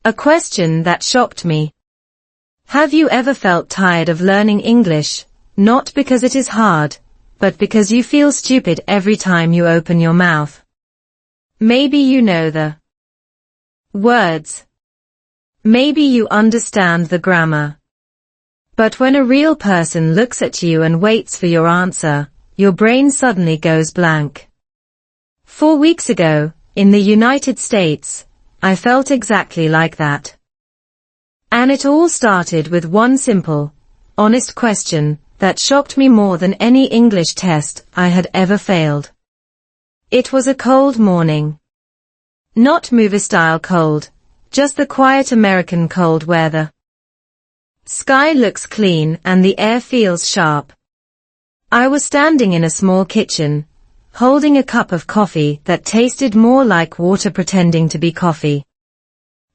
A question that shocked me. Have you ever felt tired of learning English, not because it is hard, but because you feel stupid every time you open your mouth? Maybe you know the words. Maybe you understand the grammar. But when a real person looks at you and waits for your answer, your brain suddenly goes blank. 4 weeks ago, in the United States, I felt exactly like that. And it all started with one simple, honest question that shocked me more than any English test I had ever failed. It was a cold morning. Not movie-style cold, just the quiet American cold weather. Sky looks clean and the air feels sharp. I was standing in a small kitchen, holding a cup of coffee that tasted more like water pretending to be coffee.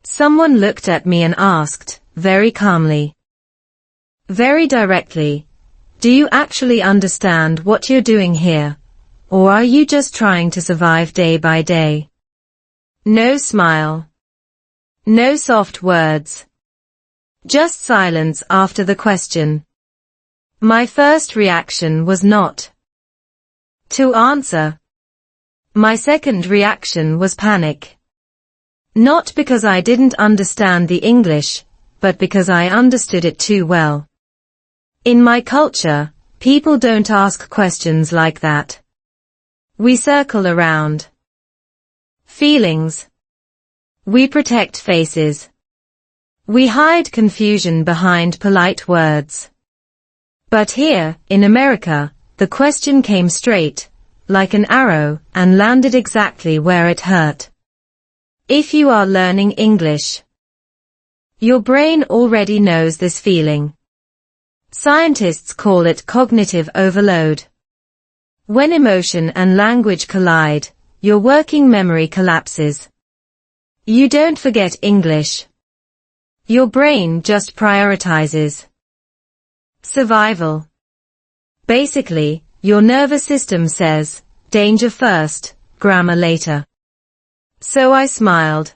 Someone looked at me and asked, very calmly, very directly, do you actually understand what you're doing here, or are you just trying to survive day by day? No smile. No soft words. Just silence after the question. My first reaction was not to answer. My second reaction was panic. Not because I didn't understand the English, but because I understood it too well. In my culture, people don't ask questions like that. We circle around feelings. We protect faces. We hide confusion behind polite words. But here, in America, the question came straight, like an arrow, and landed exactly where it hurt. If you are learning English, your brain already knows this feeling. Scientists call it cognitive overload. When emotion and language collide, your working memory collapses. You don't forget English. Your brain just prioritizes survival. Basically, your nervous system says, danger first, grammar later. So I smiled.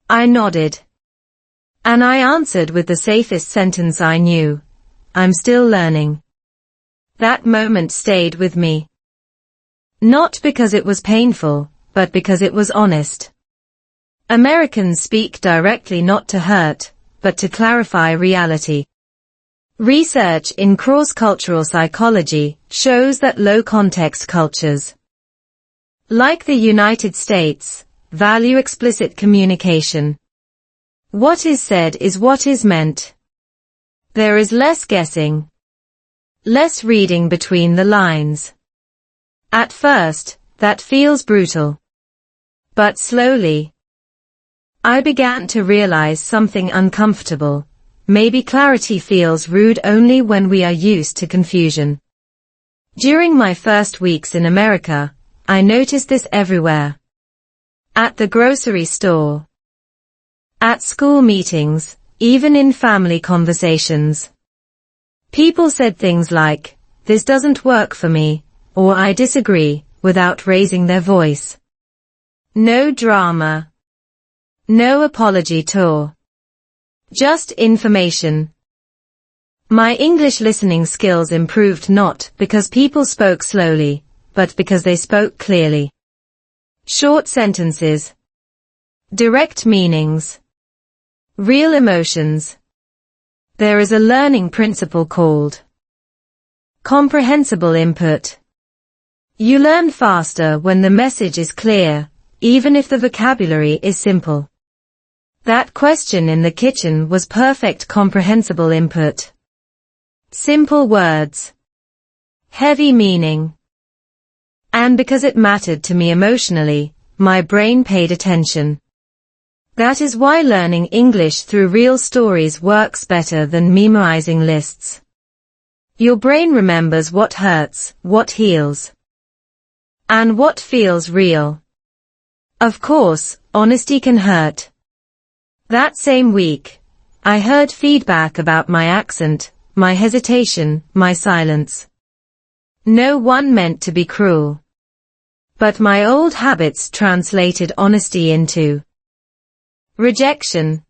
I nodded. And I answered with the safest sentence I knew. I'm still learning. That moment stayed with me. Not because it was painful, but because it was honest. Americans speak directly not to hurt, but to clarify reality. Research in cross-cultural psychology shows that low-context cultures, like the United States, value explicit communication. What is said is what is meant. There is less guessing, less reading between the lines. At first, that feels brutal. But slowly, I began to realize something uncomfortable. Maybe clarity feels rude only when we are used to confusion. During my first weeks in America, I noticed this everywhere. At the grocery store, at school meetings, even in family conversations. People said things like, this doesn't work for me, or I disagree, without raising their voice. No drama. No apology tour. Just information. My English listening skills improved not because people spoke slowly, but because they spoke clearly. Short sentences. Direct meanings. Real emotions. There is a learning principle called comprehensible input. You learn faster when the message is clear, even if the vocabulary is simple. That question in the kitchen was perfect comprehensible input. Simple words. Heavy meaning. And because it mattered to me emotionally, my brain paid attention. That is why learning English through real stories works better than memorizing lists. Your brain remembers what hurts, what heals, and what feels real. Of course, honesty can hurt. That same week, I heard feedback about my accent, my hesitation, my silence. No one meant to be cruel. But my old habits translated honesty into Rejection.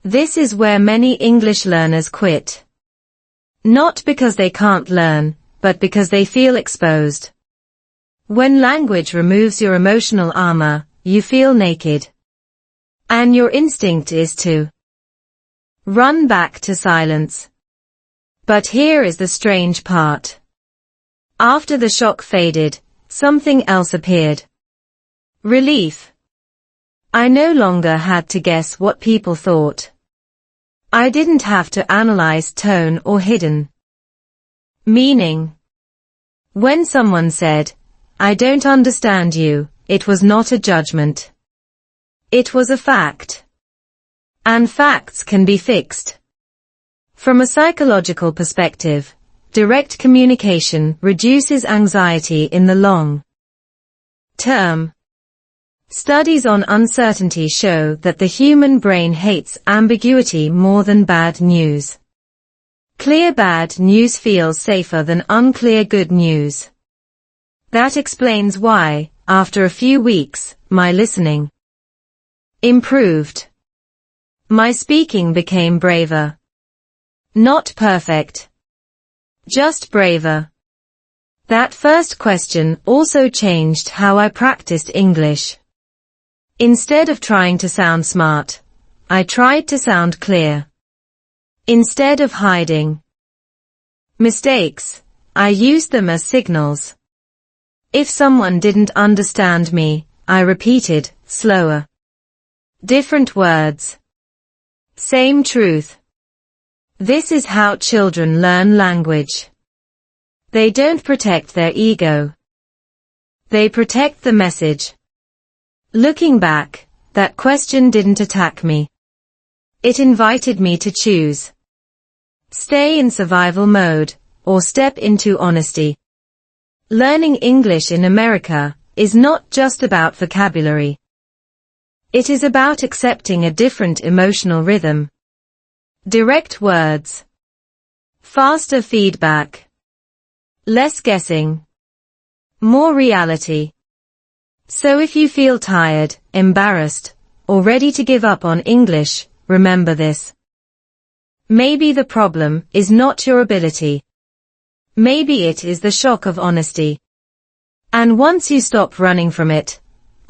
This is where many English learners quit. Not because they can't learn, but because they feel exposed. When language removes your emotional armor, you feel naked. And your instinct is to run back to silence. But here is the strange part. After the shock faded, something else appeared. Relief. I no longer had to guess what people thought. I didn't have to analyze tone or hidden meaning. When someone said, "I don't understand you," it was not a judgment. It was a fact. And facts can be fixed. From a psychological perspective, direct communication reduces anxiety in the long term. Studies on uncertainty show that the human brain hates ambiguity more than bad news. Clear bad news feels safer than unclear good news. That explains why, after a few weeks, my listening improved. My speaking became braver. Not perfect. Just braver. That first question also changed how I practiced English. Instead of trying to sound smart, I tried to sound clear. Instead of hiding mistakes, I used them as signals. If someone didn't understand me, I repeated, slower. Different words. Same truth. This is how children learn language. They don't protect their ego. They protect the message. Looking back, that question didn't attack me. It invited me to choose. Stay in survival mode, or step into honesty. Learning English in America is not just about vocabulary. It is about accepting a different emotional rhythm. Direct words. Faster feedback. Less guessing. More reality. So if you feel tired, embarrassed, or ready to give up on English, remember this. Maybe the problem is not your ability. Maybe it is the shock of honesty. And once you stop running from it,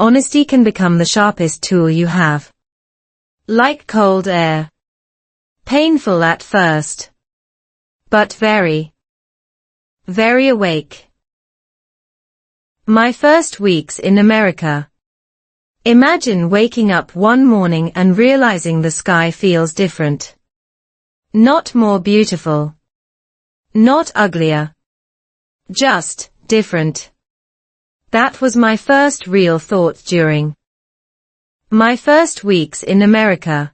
honesty can become the sharpest tool you have. Like cold air. Painful at first. But very awake. My first weeks in America. Imagine waking up one morning and realizing the sky feels different. Not more beautiful. Not uglier. Just different. That was my first real thought during my first weeks in America.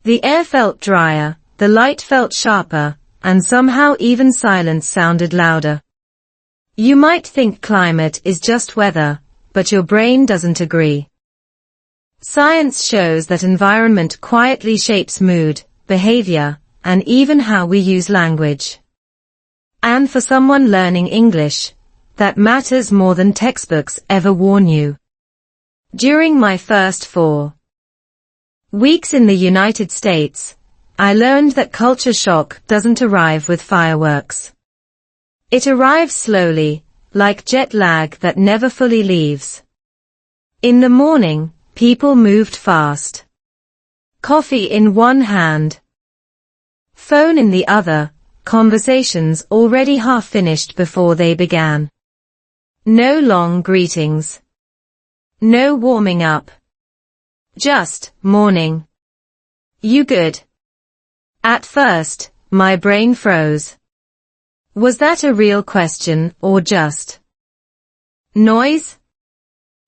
The air felt drier, the light felt sharper, and somehow even silence sounded louder. You might think climate is just weather, but your brain doesn't agree. Science shows that environment quietly shapes mood, behavior, and even how we use language. And for someone learning English, that matters more than textbooks ever warn you. During my first 4 weeks in the United States, I learned that culture shock doesn't arrive with fireworks. It arrives slowly, like jet lag that never fully leaves. In the morning, people moved fast. Coffee in one hand. Phone in the other, conversations already half finished before they began. No long greetings. No warming up. Just, morning. You good? At first, my brain froze. Was that a real question or just noise?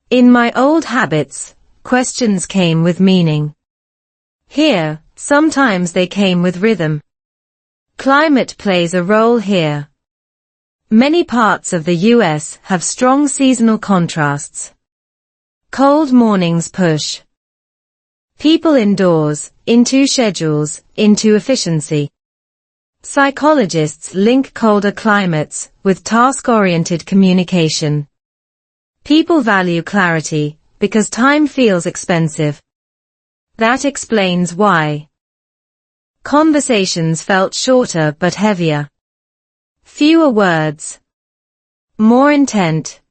In my old habits, questions came with meaning. Here, sometimes they came with rhythm. Climate plays a role here. Many parts of the US have strong seasonal contrasts. Cold mornings push people indoors, into schedules, into efficiency. Psychologists link colder climates with task-oriented communication. People value clarity because time feels expensive. That explains why. Conversations felt shorter but heavier. Fewer words. More intent.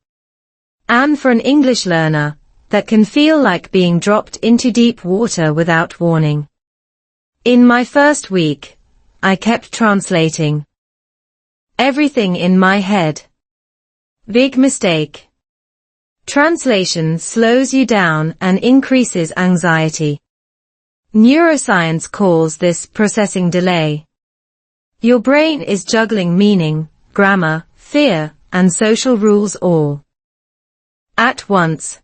And for an English learner, that can feel like being dropped into deep water without warning. In my first week, I kept translating. Everything in my head. Big mistake. Translation slows you down and increases anxiety. Neuroscience calls this processing delay. Your brain is juggling meaning, grammar, fear, and social rules all at once.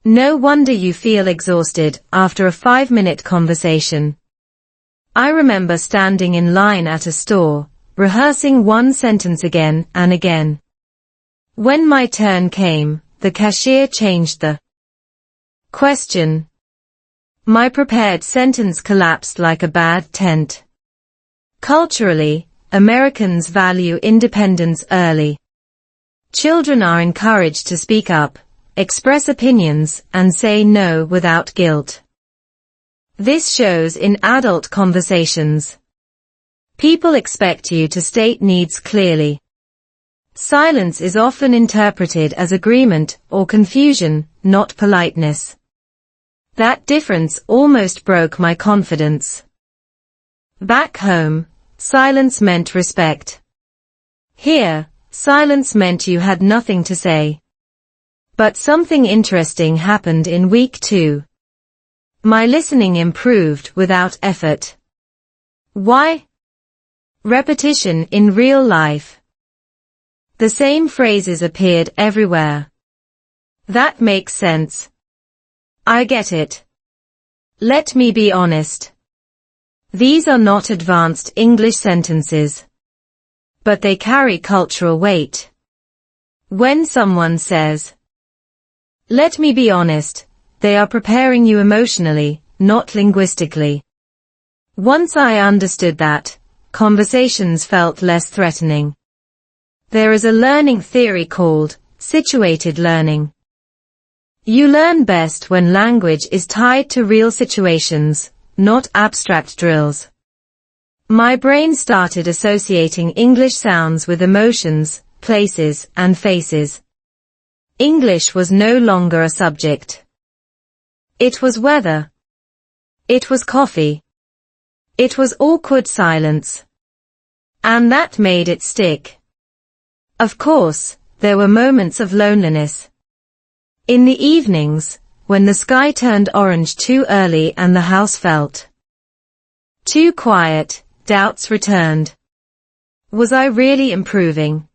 No wonder you feel exhausted after a 5-minute conversation. I remember standing in line at a store, rehearsing one sentence again and again. When my turn came, the cashier changed the question. My prepared sentence collapsed like a bad tent. Culturally, Americans value independence early. Children are encouraged to speak up, express opinions, and say no without guilt. This shows in adult conversations. People expect you to state needs clearly. Silence is often interpreted as agreement or confusion, not politeness. That difference almost broke my confidence. Back home, silence meant respect. Here, silence meant you had nothing to say. But something interesting happened in week 2. My listening improved without effort. Why? Repetition in real life. The same phrases appeared everywhere. That makes sense. I get it. Let me be honest. These are not advanced English sentences. But they carry cultural weight. When someone says, "Let me be honest," they are preparing you emotionally, not linguistically. Once I understood that, conversations felt less threatening. There is a learning theory called situated learning. You learn best when language is tied to real situations, not abstract drills. My brain started associating English sounds with emotions, places, and faces. English was no longer a subject. It was weather. It was coffee. It was awkward silence. And that made it stick. Of course, there were moments of loneliness. In the evenings, when the sky turned orange too early and the house felt too quiet, doubts returned. Was I really improving?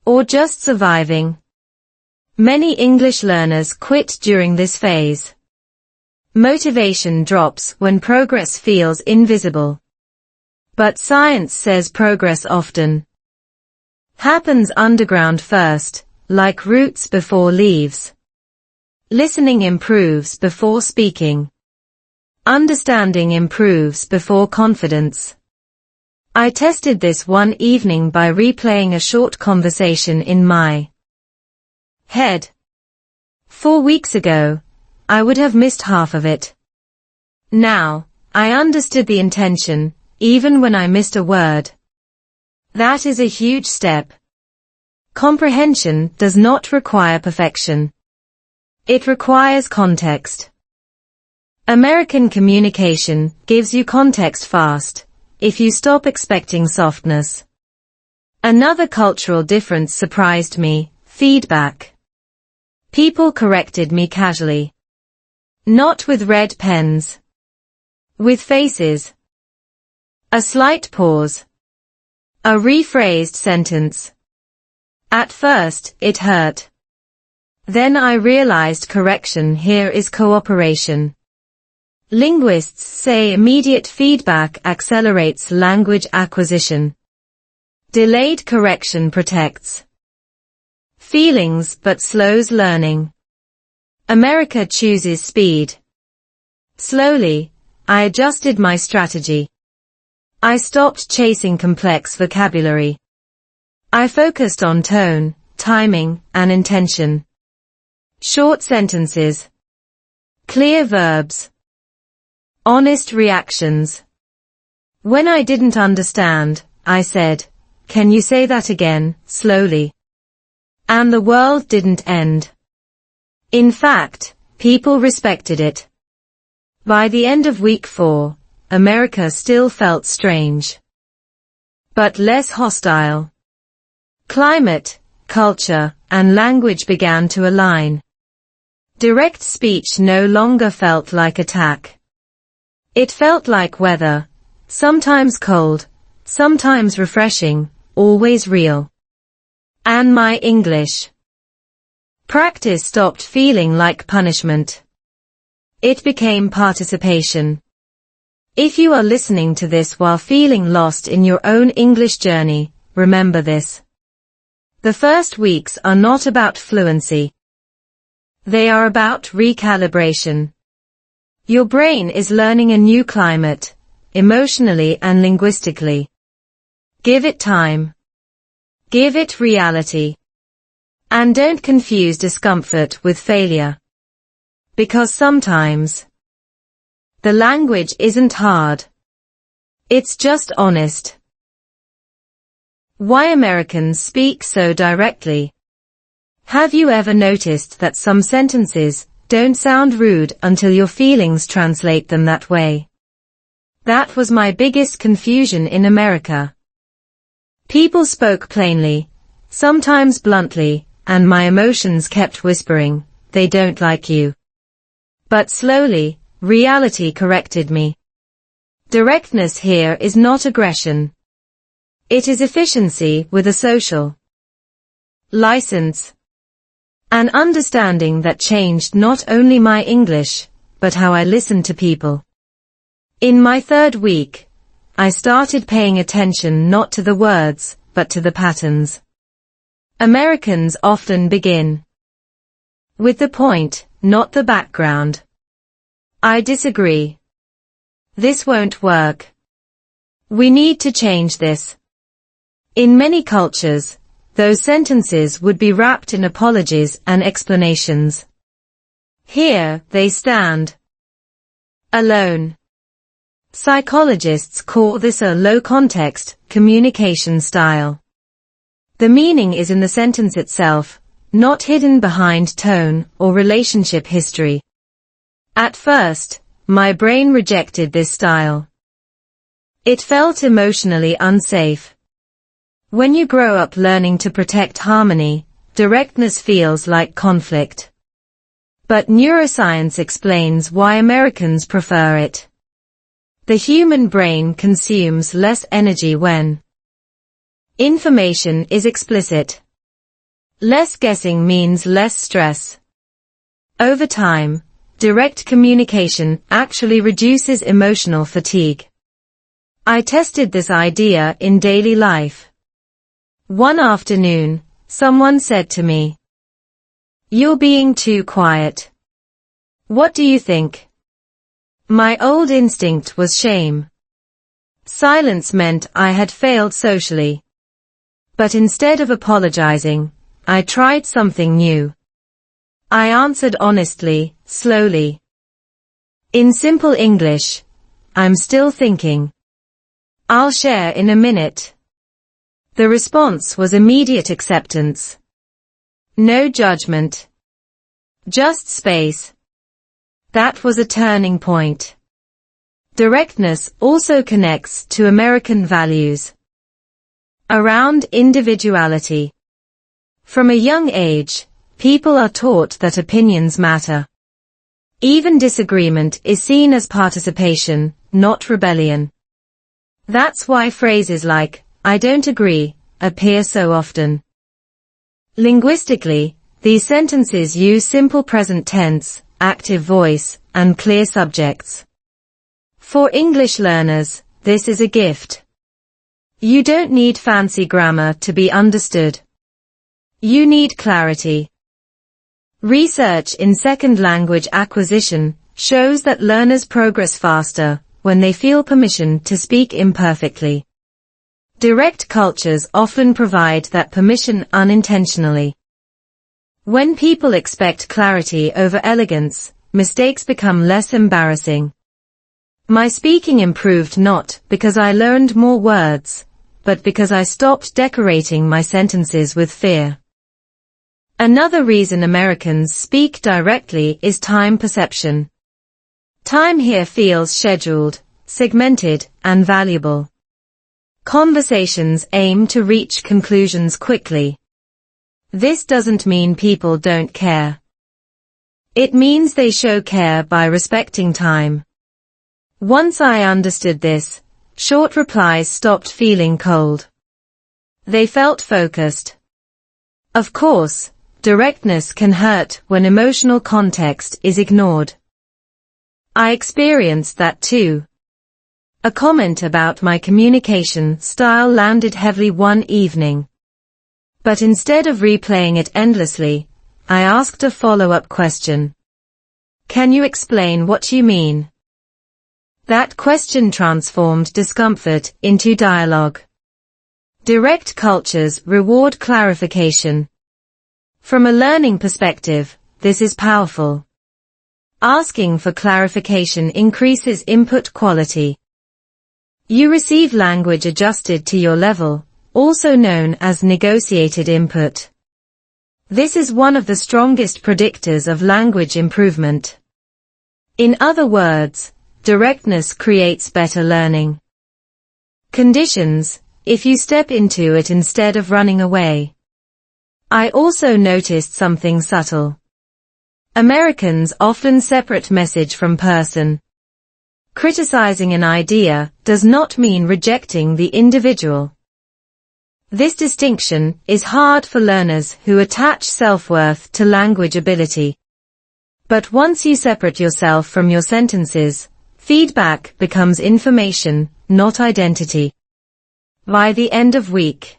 Or just surviving? Many English learners quit during this phase. Motivation drops when progress feels invisible. But science says progress often happens underground first, like roots before leaves. Listening improves before speaking. Understanding improves before confidence. I tested this one evening by replaying a short conversation in my head. 4 weeks ago, I would have missed half of it. Now, I understood the intention, even when I missed a word. That is a huge step. Comprehension does not require perfection. It requires context. American communication gives you context fast, if you stop expecting softness. Another cultural difference surprised me: feedback. People corrected me casually. Not with red pens. With faces. A slight pause. A rephrased sentence. At first, it hurt. Then I realized correction here is cooperation. Linguists say immediate feedback accelerates language acquisition. Delayed correction protects feelings but slows learning. America chooses speed. Slowly, I adjusted my strategy. I stopped chasing complex vocabulary. I focused on tone, timing, and intention. Short sentences. Clear verbs. Honest reactions. When I didn't understand, I said, "Can you say that again, slowly?" And the world didn't end. In fact, people respected it. By the end of week 4, America still felt strange, but less hostile. Climate, culture, and language began to align. Direct speech no longer felt like attack. It felt like weather, sometimes cold, sometimes refreshing, always real. And my English practice stopped feeling like punishment. It became participation. If you are listening to this while feeling lost in your own English journey, remember this. The first weeks are not about fluency. They are about recalibration. Your brain is learning a new climate, emotionally and linguistically. Give it time. Give it reality. And don't confuse discomfort with failure. Because sometimes the language isn't hard. It's just honest. Why Americans speak so directly. Have you ever noticed that some sentences don't sound rude until your feelings translate them that way? That was my biggest confusion in America. People spoke plainly, sometimes bluntly, and my emotions kept whispering, "They don't like you." But slowly, reality corrected me. Directness here is not aggression. It is efficiency with a social license. An understanding that changed not only my English, but how I listened to people. In my third week, I started paying attention not to the words, but to the patterns. Americans often begin with the point, not the background. I disagree. This won't work. We need to change this. In many cultures, those sentences would be wrapped in apologies and explanations. Here, they stand alone. Psychologists call this a low-context communication style. The meaning is in the sentence itself, not hidden behind tone or relationship history. At first, my brain rejected this style. It felt emotionally unsafe. When you grow up learning to protect harmony, directness feels like conflict. But neuroscience explains why Americans prefer it. The human brain consumes less energy when information is explicit. Less guessing means less stress. Over time, direct communication actually reduces emotional fatigue. I tested this idea in daily life. One afternoon, someone said to me, "You're being too quiet. What do you think?" My old instinct was shame. Silence meant I had failed socially. But instead of apologizing, I tried something new. I answered honestly, slowly. In simple English, "I'm still thinking. I'll share in a minute." The response was immediate acceptance. No judgment. Just space. That was a turning point. Directness also connects to American values around individuality. From a young age, people are taught that opinions matter. Even disagreement is seen as participation, not rebellion. That's why phrases like, "I don't agree," appear so often. Linguistically, these sentences use simple present tense, active voice, and clear subjects. For English learners, this is a gift. You don't need fancy grammar to be understood. You need clarity. Research in second language acquisition shows that learners progress faster when they feel permission to speak imperfectly. Direct cultures often provide that permission unintentionally. When people expect clarity over elegance, mistakes become less embarrassing. My speaking improved not because I learned more words, but because I stopped decorating my sentences with fear. Another reason Americans speak directly is time perception. Time here feels scheduled, segmented, and valuable. Conversations aim to reach conclusions quickly. This doesn't mean people don't care. It means they show care by respecting time. Once I understood this, short replies stopped feeling cold. They felt focused. Of course, directness can hurt when emotional context is ignored. I experienced that too. A comment about my communication style landed heavily one evening. But instead of replaying it endlessly, I asked a follow-up question. Can you explain what you mean? That question transformed discomfort into dialogue. Direct cultures reward clarification. From a learning perspective, this is powerful. Asking for clarification increases input quality. You receive language adjusted to your level, also known as negotiated input. This is one of the strongest predictors of language improvement. In other words, directness creates better learning. Conditions, if you step into it instead of running away. I also noticed something subtle. Americans often separate message from person. Criticizing an idea does not mean rejecting the individual. This distinction is hard for learners who attach self-worth to language ability. But once you separate yourself from your sentences, feedback becomes information, not identity. By the end of week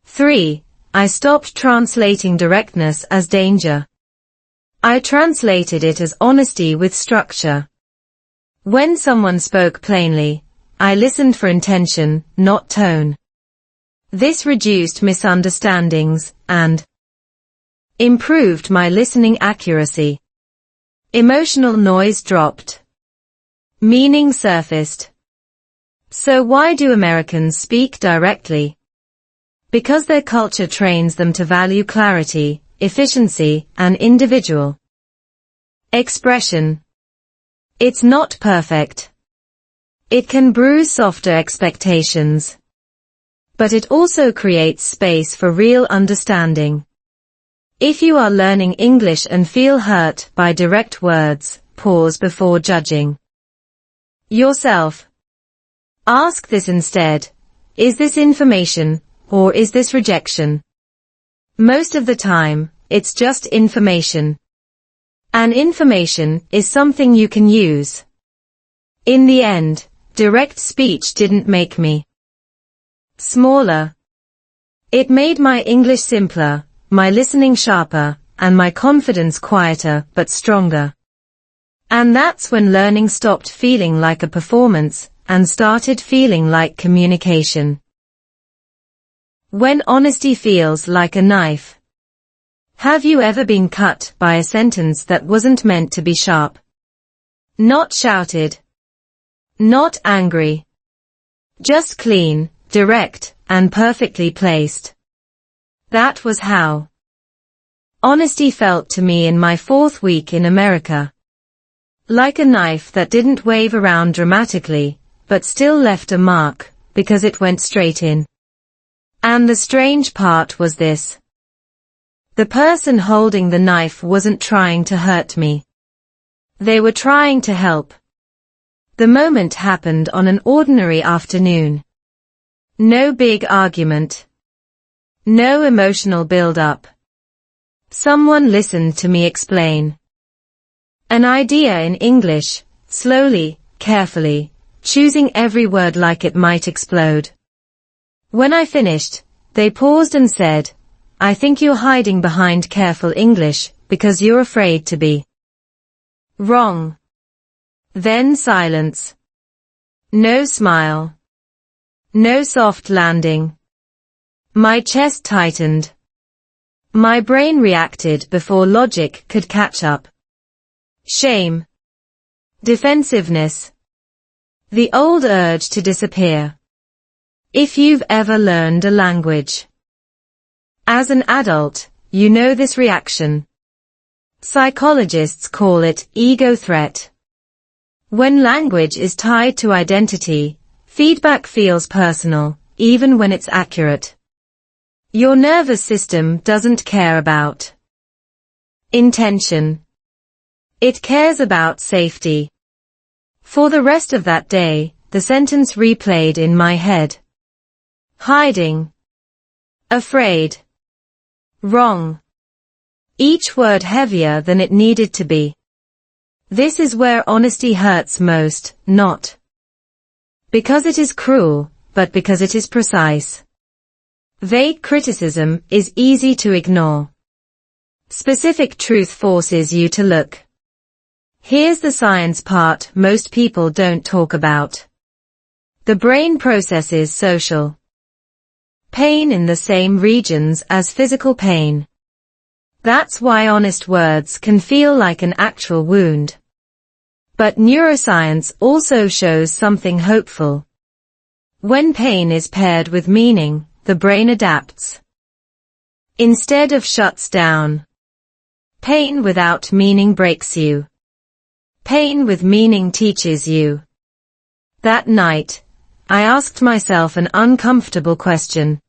3, I stopped translating directness as danger. I translated it as honesty with structure. When someone spoke plainly, I listened for intention, not tone. This reduced misunderstandings and improved my listening accuracy. Emotional noise dropped. Meaning surfaced. So why do Americans speak directly? Because their culture trains them to value clarity, efficiency, and individual expression. It's not perfect. It can bruise softer expectations. But it also creates space for real understanding. If you are learning English and feel hurt by direct words, pause before judging yourself. Ask this instead. Is this information, or is this rejection? Most of the time, it's just information. And information is something you can use. In the end, direct speech didn't make me smaller. It made my English simpler, my listening sharper, and my confidence quieter but stronger. And that's when learning stopped feeling like a performance and started feeling like communication. When honesty feels like a knife. Have you ever been cut by a sentence that wasn't meant to be sharp? Not shouted. Not angry. Just clean, direct, and perfectly placed. That was how honesty felt to me in my 4th week in America. Like a knife that didn't wave around dramatically, but still left a mark, because it went straight in. And the strange part was this. The person holding the knife wasn't trying to hurt me. They were trying to help. The moment happened on an ordinary afternoon. No big argument. No emotional build-up. Someone listened to me explain an idea in English, slowly, carefully, choosing every word like it might explode. When I finished, they paused and said, "I think you're hiding behind careful English because you're afraid to be wrong." Then silence. No smile. No soft landing. My chest tightened. My brain reacted before logic could catch up. Shame. Defensiveness. The old urge to disappear. If you've ever learned a language as an adult, you know this reaction. Psychologists call it ego threat. When language is tied to identity, feedback feels personal, even when it's accurate. Your nervous system doesn't care about intention. It cares about safety. For the rest of that day, the sentence replayed in my head. Hiding. Afraid. Wrong. Each word heavier than it needed to be. This is where honesty hurts most, not because it is cruel, but because it is precise. Vague criticism is easy to ignore. Specific truth forces you to look. Here's the science part most people don't talk about. The brain processes social pain in the same regions as physical pain. That's why honest words can feel like an actual wound. But neuroscience also shows something hopeful. When pain is paired with meaning, the brain adapts. Instead of shuts down. Pain without meaning breaks you. Pain with meaning teaches you. That night, I asked myself an uncomfortable question.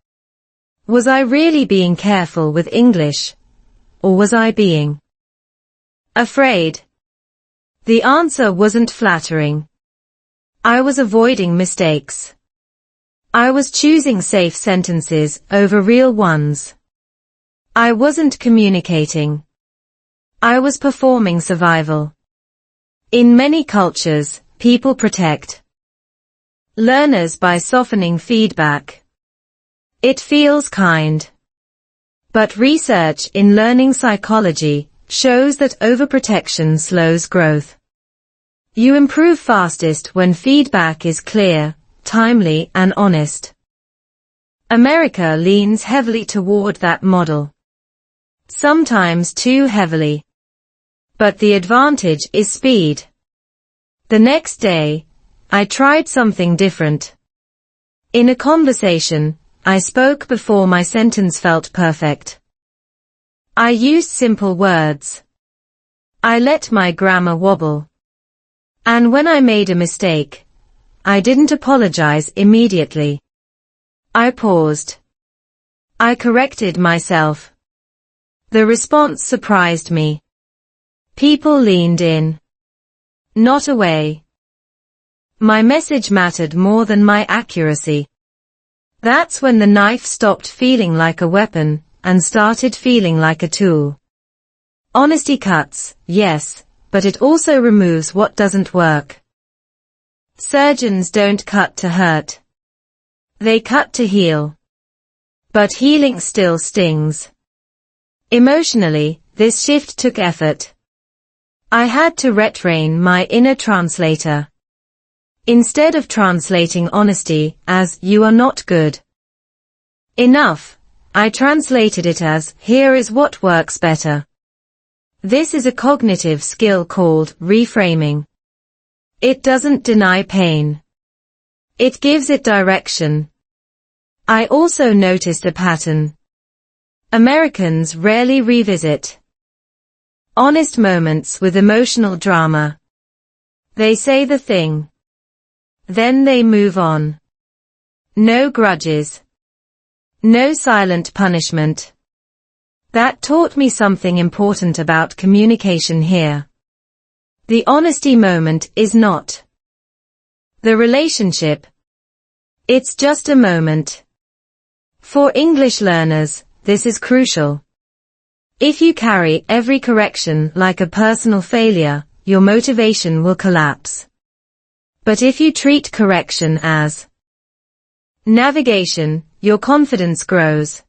Was I really being careful with English? Or was I being afraid? The answer wasn't flattering. I was avoiding mistakes. I was choosing safe sentences over real ones. I wasn't communicating. I was performing survival. In many cultures, people protect learners by softening feedback. It feels kind. But research in learning psychology shows that overprotection slows growth. You improve fastest when feedback is clear, timely, and honest. America leans heavily toward that model. Sometimes too heavily. But the advantage is speed. The next day, I tried something different. In a conversation, I spoke before my sentence felt perfect. I used simple words. I let my grammar wobble. And when I made a mistake, I didn't apologize immediately. I paused. I corrected myself. The response surprised me. People leaned in. Not away. My message mattered more than my accuracy. That's when the knife stopped feeling like a weapon and started feeling like a tool. Honesty cuts, yes, but it also removes what doesn't work. Surgeons don't cut to hurt. They cut to heal. But healing still stings. Emotionally, this shift took effort. I had to retrain my inner translator. Instead of translating honesty as, "You are not good enough," I translated it as, "Here is what works better." This is a cognitive skill called reframing. It doesn't deny pain. It gives it direction. I also noticed a pattern. Americans rarely revisit honest moments with emotional drama. They say the thing. Then they move on. No grudges. No silent punishment. That taught me something important about communication here. The honesty moment is not the relationship. It's just a moment. For English learners, this is crucial. If you carry every correction like a personal failure, your motivation will collapse. But if you treat correction as navigation, your confidence grows.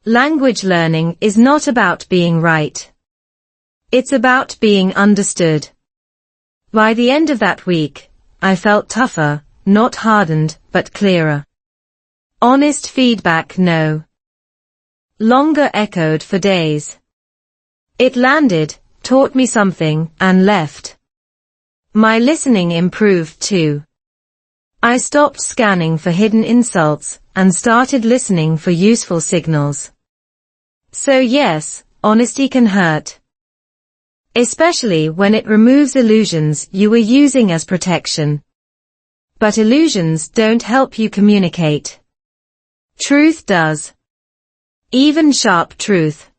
Language learning is not about being right. It's about being understood. By the end of that week, I felt tougher, not hardened, but clearer. Honest feedback no longer echoed for days. It landed, taught me something, and left. My listening improved too. I stopped scanning for hidden insults and started listening for useful signals. So yes, honesty can hurt. Especially when it removes illusions you were using as protection. But illusions don't help you communicate. Truth does. Even sharp truth.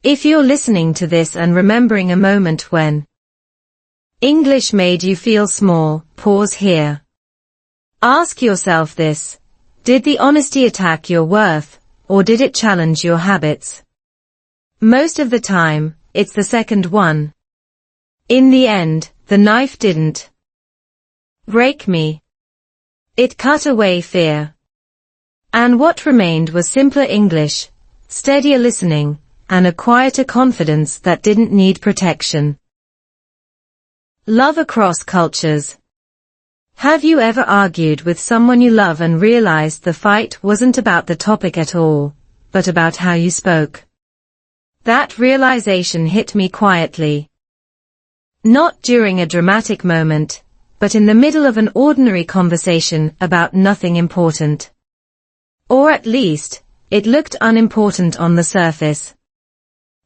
If you're listening to this and remembering a moment when English made you feel small, pause here. Ask yourself this: did the honesty attack your worth, or did it challenge your habits? Most of the time, it's the second one. In the end, the knife didn't break me. It cut away fear. And what remained was simpler English, steadier listening, and a quieter confidence that didn't need protection. Love across cultures. Have you ever argued with someone you love and realized the fight wasn't about the topic at all, but about how you spoke? That realization hit me quietly. Not during a dramatic moment, but in the middle of an ordinary conversation about nothing important. Or at least, it looked unimportant on the surface.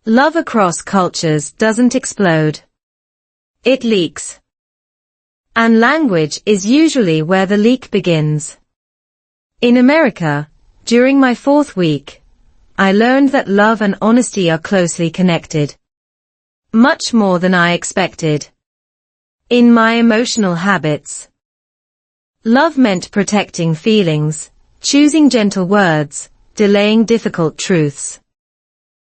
Love across cultures doesn't explode. It leaks. And language is usually where the leak begins. In America, during my 4th week, I learned that love and honesty are closely connected. Much more than I expected. In my emotional habits, love meant protecting feelings, choosing gentle words, delaying difficult truths.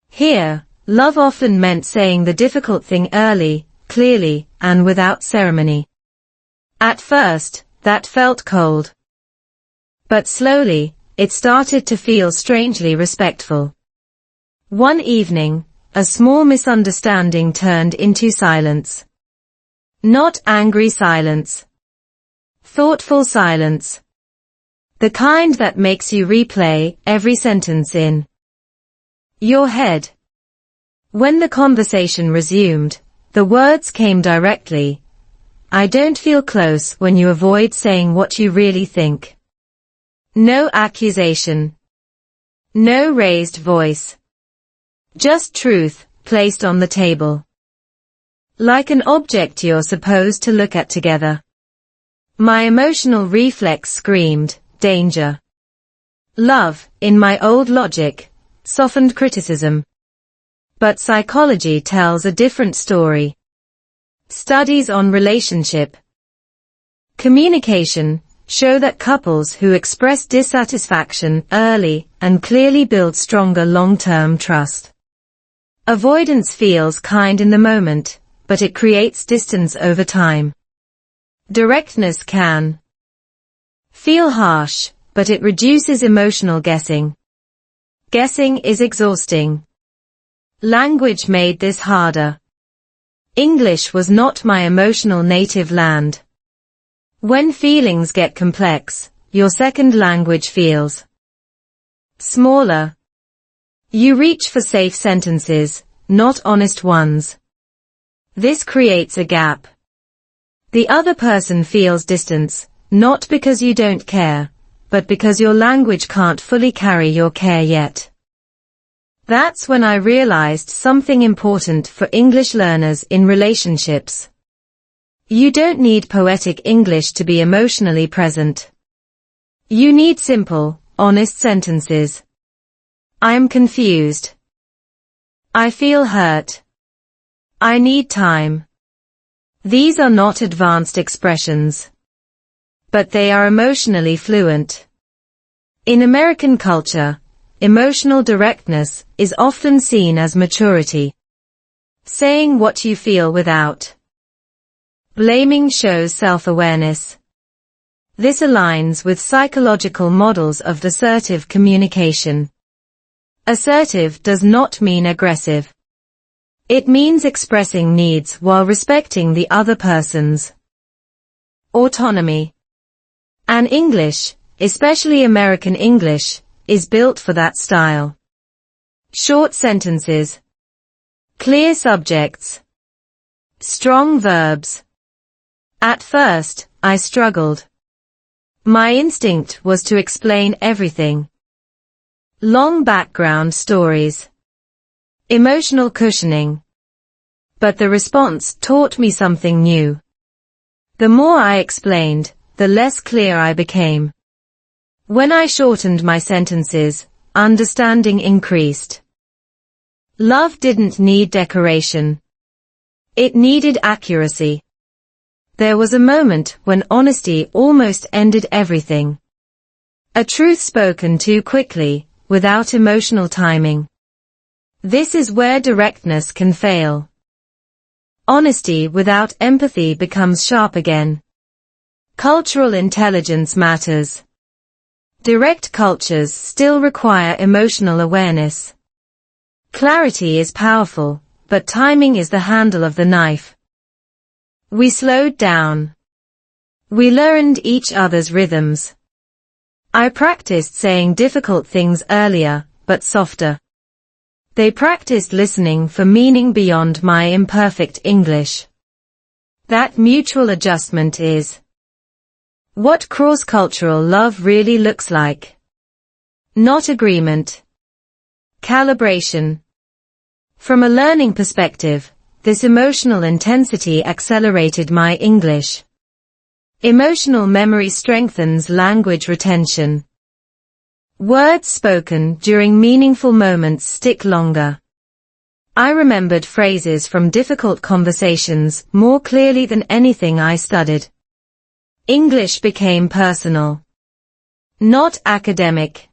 Here, love often meant saying the difficult thing early, clearly, and without ceremony. At first, that felt cold. But slowly, it started to feel strangely respectful. One evening, a small misunderstanding turned into silence. Not angry silence. Thoughtful silence. The kind that makes you replay every sentence in your head. When the conversation resumed, the words came directly. I don't feel close when you avoid saying what you really think. No accusation. No raised voice. Just truth, placed on the table. Like an object you're supposed to look at together. My emotional reflex screamed, danger. Love, in my old logic, softened criticism. But psychology tells a different story. Studies on relationship communication show that couples who express dissatisfaction early and clearly build stronger long-term trust. Avoidance feels kind in the moment, but it creates distance over time. Directness can feel harsh, but it reduces emotional guessing. Guessing is exhausting. Language made this harder. English was not my emotional native land. When feelings get complex, your second language feels smaller. You reach for safe sentences, not honest ones. This creates a gap. The other person feels distance, not because you don't care, but because your language can't fully carry your care yet. That's when I realized something important for English learners in relationships. You don't need poetic English to be emotionally present. You need simple, honest sentences. I'm confused. I feel hurt. I need time. These are not advanced expressions. But they are emotionally fluent. In American culture, emotional directness is often seen as maturity. Saying what you feel without blaming shows self-awareness. This aligns with psychological models of assertive communication. Assertive does not mean aggressive. It means expressing needs while respecting the other person's autonomy. And English, especially American English, is built for that style. Short sentences. Clear subjects. Strong verbs. At first, I struggled. My instinct was to explain everything. Long background stories. Emotional cushioning. But the response taught me something new. The more I explained, the less clear I became. When I shortened my sentences, understanding increased. Love didn't need decoration. It needed accuracy. There was a moment when honesty almost ended everything. A truth spoken too quickly, without emotional timing. This is where directness can fail. Honesty without empathy becomes sharp again. Cultural intelligence matters. Direct cultures still require emotional awareness. Clarity is powerful, but timing is the handle of the knife. We slowed down. We learned each other's rhythms. I practiced saying difficult things earlier, but softer. They practiced listening for meaning beyond my imperfect English. That mutual adjustment is what cross-cultural love really looks like. Not agreement. Calibration. From a learning perspective, this emotional intensity accelerated my English. Emotional memory strengthens language retention. Words spoken during meaningful moments stick longer. I remembered phrases from difficult conversations more clearly than anything I studied. English became personal, not academic.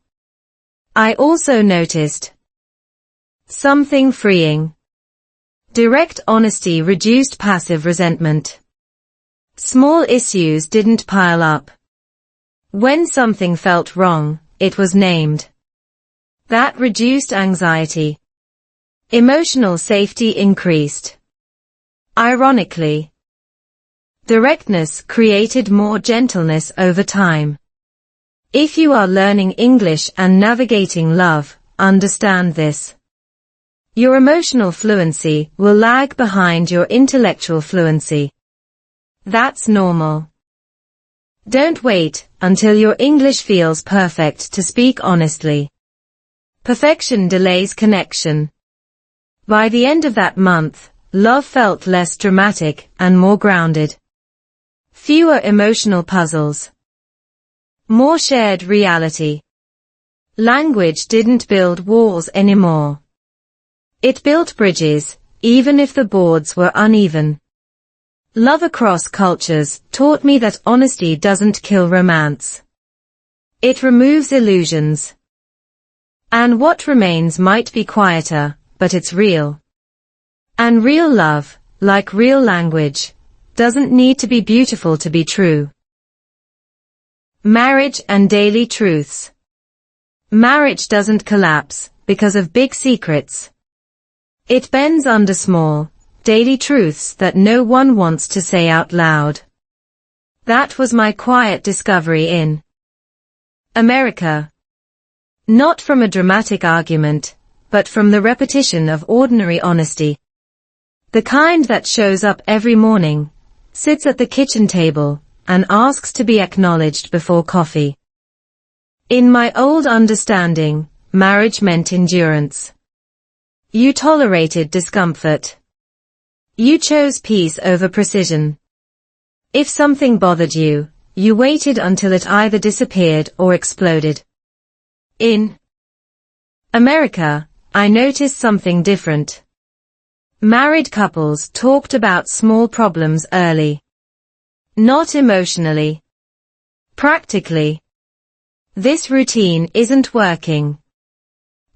I also noticed something freeing. Direct honesty reduced passive resentment. Small issues didn't pile up. When something felt wrong, it was named. That reduced anxiety. Emotional safety increased. Ironically, directness created more gentleness over time. If you are learning English and navigating love, understand this. Your emotional fluency will lag behind your intellectual fluency. That's normal. Don't wait until your English feels perfect to speak honestly. Perfection delays connection. By the end of that month, love felt less dramatic and more grounded. Fewer emotional puzzles. More shared reality. Language didn't build walls anymore. It built bridges, even if the boards were uneven. Love across cultures taught me that honesty doesn't kill romance. It removes illusions. And what remains might be quieter, but it's real. And real love, like real language, doesn't need to be beautiful to be true. Marriage and daily truths. Marriage doesn't collapse because of big secrets. It bends under small, daily truths that no one wants to say out loud. That was my quiet discovery in America. Not from a dramatic argument, but from the repetition of ordinary honesty. The kind that shows up every morning, sits at the kitchen table, and asks to be acknowledged before coffee. In my old understanding, marriage meant endurance. You tolerated discomfort. You chose peace over precision. If something bothered you, you waited until it either disappeared or exploded. In America, I noticed something different. Married couples talked about small problems early. Not emotionally. Practically. This routine isn't working.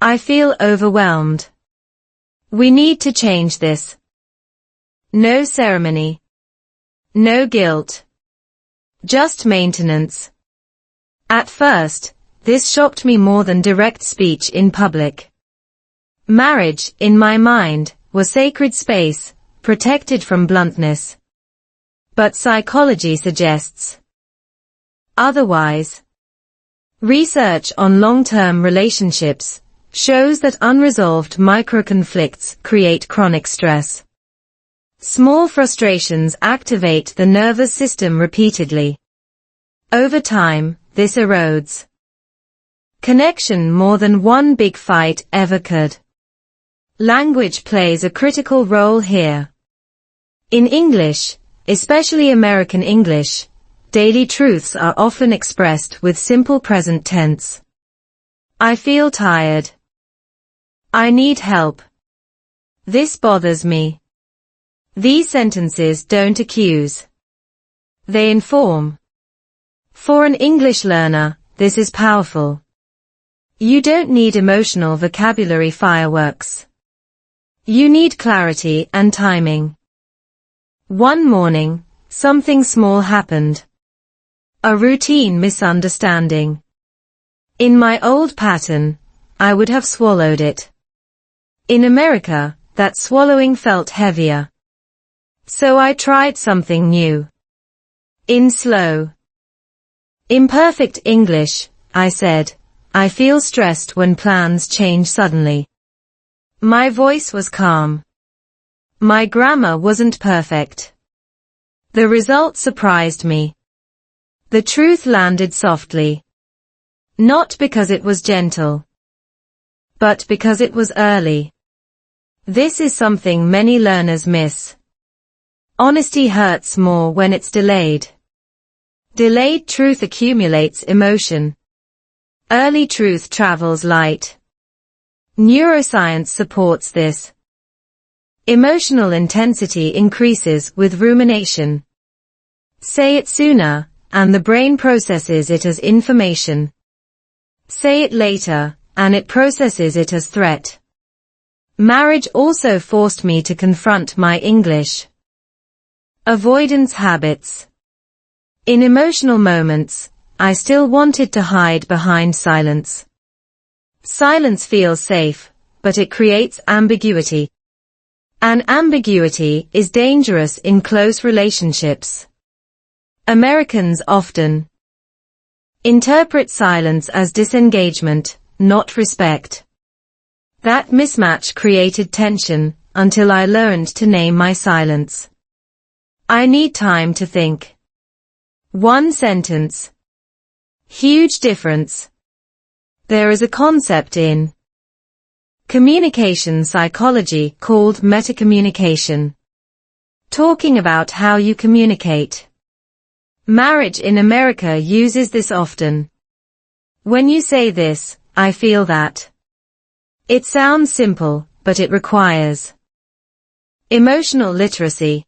I feel overwhelmed. We need to change this. No ceremony. No guilt. Just maintenance. At first, this shocked me more than direct speech in public. Marriage, in my mind, was sacred space, protected from bluntness. But psychology suggests otherwise. Research on long-term relationships shows that unresolved micro-conflicts create chronic stress. Small frustrations activate the nervous system repeatedly. Over time, this erodes connection more than one big fight ever could. Language plays a critical role here. In English, especially American English, daily truths are often expressed with simple present tense. I feel tired. I need help. This bothers me. These sentences don't accuse. They inform. For an English learner, this is powerful. You don't need emotional vocabulary fireworks. You need clarity and timing. One morning, something small happened. A routine misunderstanding. In my old pattern, I would have swallowed it. In America, that swallowing felt heavier. So I tried something new. In slow, imperfect English, I said, I feel stressed when plans change suddenly. My voice was calm. My grammar wasn't perfect. The result surprised me. The truth landed softly. Not because it was gentle, but because it was early. This is something many learners miss. Honesty hurts more when it's delayed. Delayed truth accumulates emotion. Early truth travels light. Neuroscience supports this. Emotional intensity increases with rumination. Say it sooner, and the brain processes it as information. Say it later, and it processes it as threat. Marriage also forced me to confront my English avoidance habits. In emotional moments, I still wanted to hide behind silence. Silence feels safe, but it creates ambiguity. And ambiguity is dangerous in close relationships. Americans often interpret silence as disengagement, not respect. That mismatch created tension until I learned to name my silence. I need time to think. One sentence. Huge difference. There is a concept in communication psychology called metacommunication. Talking about how you communicate. Marriage in America uses this often. When you say this, I feel that. It sounds simple, but it requires emotional literacy.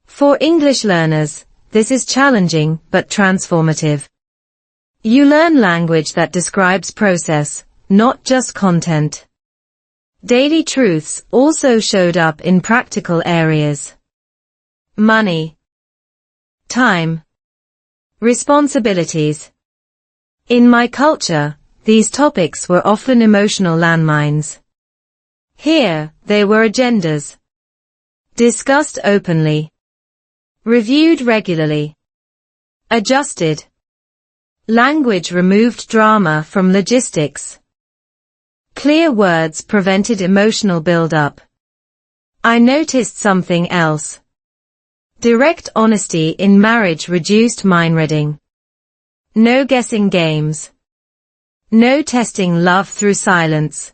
For English learners, this is challenging but transformative. You learn language that describes process, not just content. Daily truths also showed up in practical areas. Money, time, responsibilities. In my culture, these topics were often emotional landmines. Here, they were agendas. Discussed openly. Reviewed regularly. Adjusted. Language removed drama from logistics. Clear words prevented emotional build-up. I noticed something else. Direct honesty in marriage reduced mind-reading. No guessing games. No testing love through silence.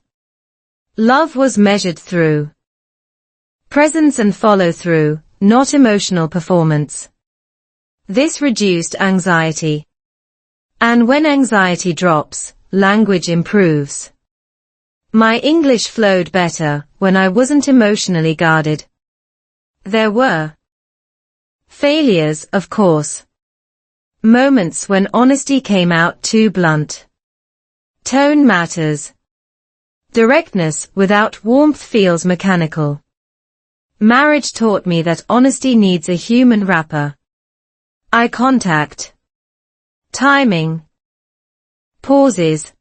Love was measured through presence and follow-through, not emotional performance. This reduced anxiety. And when anxiety drops, language improves. My English flowed better when I wasn't emotionally guarded. There were failures, of course. Moments when honesty came out too blunt. Tone matters. Directness without warmth feels mechanical. Marriage taught me that honesty needs a human wrapper. Eye contact. Timing. Pauses.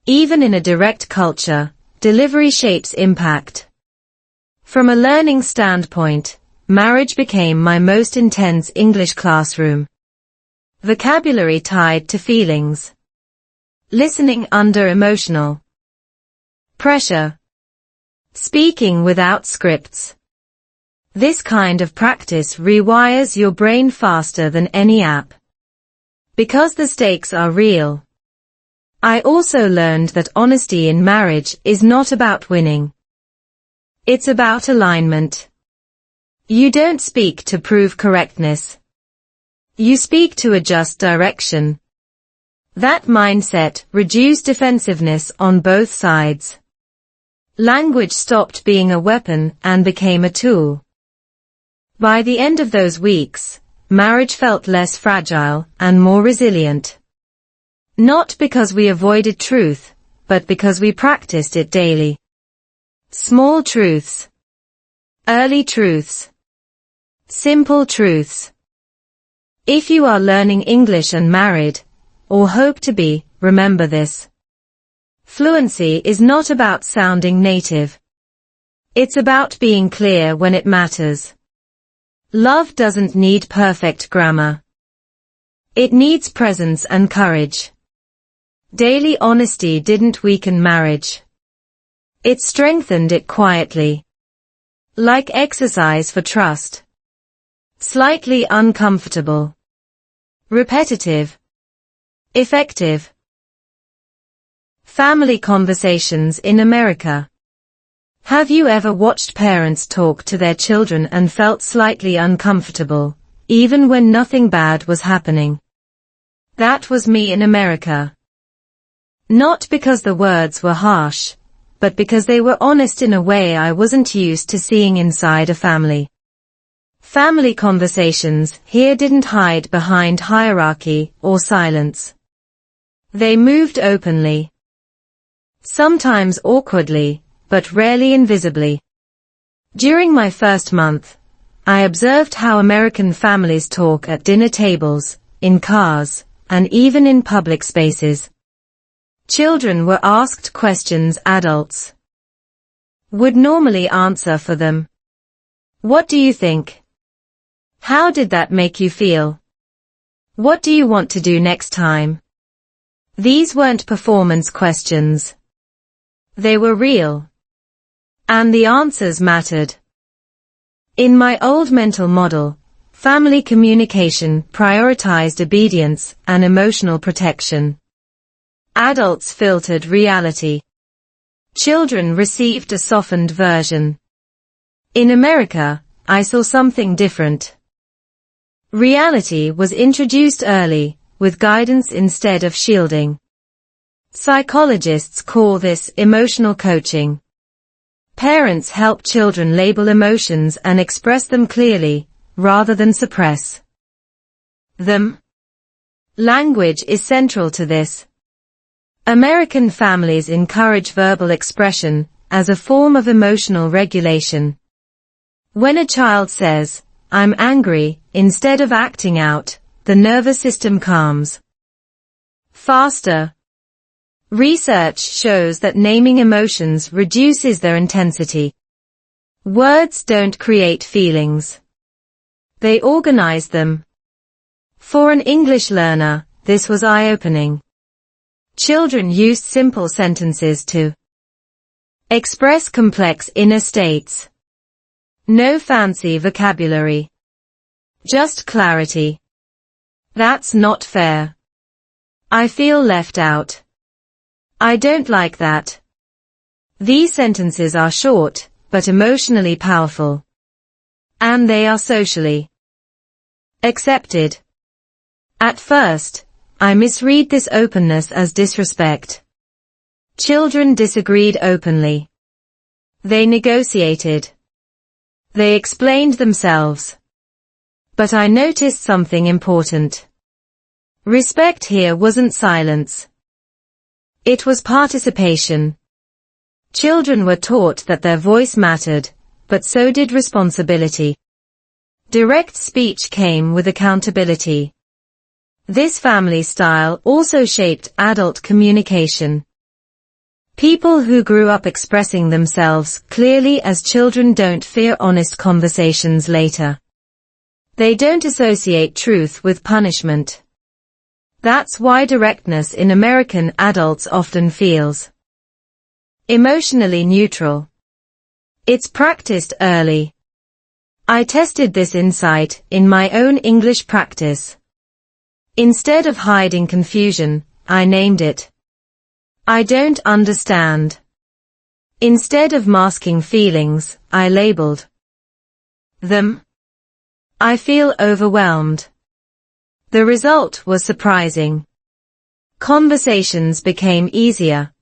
Even in a direct culture, delivery shapes impact. From a learning standpoint, marriage became my most intense English classroom. Vocabulary tied to feelings. Listening under emotional pressure. Speaking without scripts. This kind of practice rewires your brain faster than any app. Because the stakes are real. I also learned that honesty in marriage is not about winning. It's about alignment. You don't speak to prove correctness. You speak to adjust direction. That mindset reduced defensiveness on both sides. Language stopped being a weapon and became a tool. By the end of those weeks, marriage felt less fragile and more resilient. Not because we avoided truth, but because we practiced it daily. Small truths. Early truths. Simple truths. If you are learning English and married, or hope to be, remember this. Fluency is not about sounding native. It's about being clear when it matters. Love doesn't need perfect grammar. It needs presence and courage. Daily honesty didn't weaken marriage. It strengthened it quietly. Like exercise for trust. Slightly uncomfortable. Repetitive. Effective. Family conversations in America. Have you ever watched parents talk to their children and felt slightly uncomfortable, even when nothing bad was happening? That was me in America. Not because the words were harsh, but because they were honest in a way I wasn't used to seeing inside a family. Family conversations here didn't hide behind hierarchy or silence. They moved openly. Sometimes awkwardly, but rarely invisibly. During my first month, I observed how American families talk at dinner tables, in cars, and even in public spaces. Children were asked questions adults would normally answer for them. What do you think? How did that make you feel? What do you want to do next time? These weren't performance questions. They were real. And the answers mattered. In my old mental model, family communication prioritized obedience and emotional protection. Adults filtered reality. Children received a softened version. In America, I saw something different. Reality was introduced early, with guidance instead of shielding. Psychologists call this emotional coaching. Parents help children label emotions and express them clearly, rather than suppress them. Language is central to this. American families encourage verbal expression as a form of emotional regulation. When a child says, "I'm angry," instead of acting out, the nervous system calms faster. Research shows that naming emotions reduces their intensity. Words don't create feelings. They organize them. For an English learner, this was eye-opening. Children used simple sentences to express complex inner states. No fancy vocabulary. Just clarity. That's not fair. I feel left out. I don't like that. These sentences are short, but emotionally powerful. And they are socially accepted. At first, I misread this openness as disrespect. Children disagreed openly. They negotiated. They explained themselves. But I noticed something important. Respect here wasn't silence. It was participation. Children were taught that their voice mattered, but so did responsibility. Direct speech came with accountability. This family style also shaped adult communication. People who grew up expressing themselves clearly as children don't fear honest conversations later. They don't associate truth with punishment. That's why directness in American adults often feels emotionally neutral. It's practiced early. I tested this insight in my own English practice. Instead of hiding confusion, I named it. I don't understand. Instead of masking feelings, I labeled them. I feel overwhelmed. The result was surprising. Conversations became easier.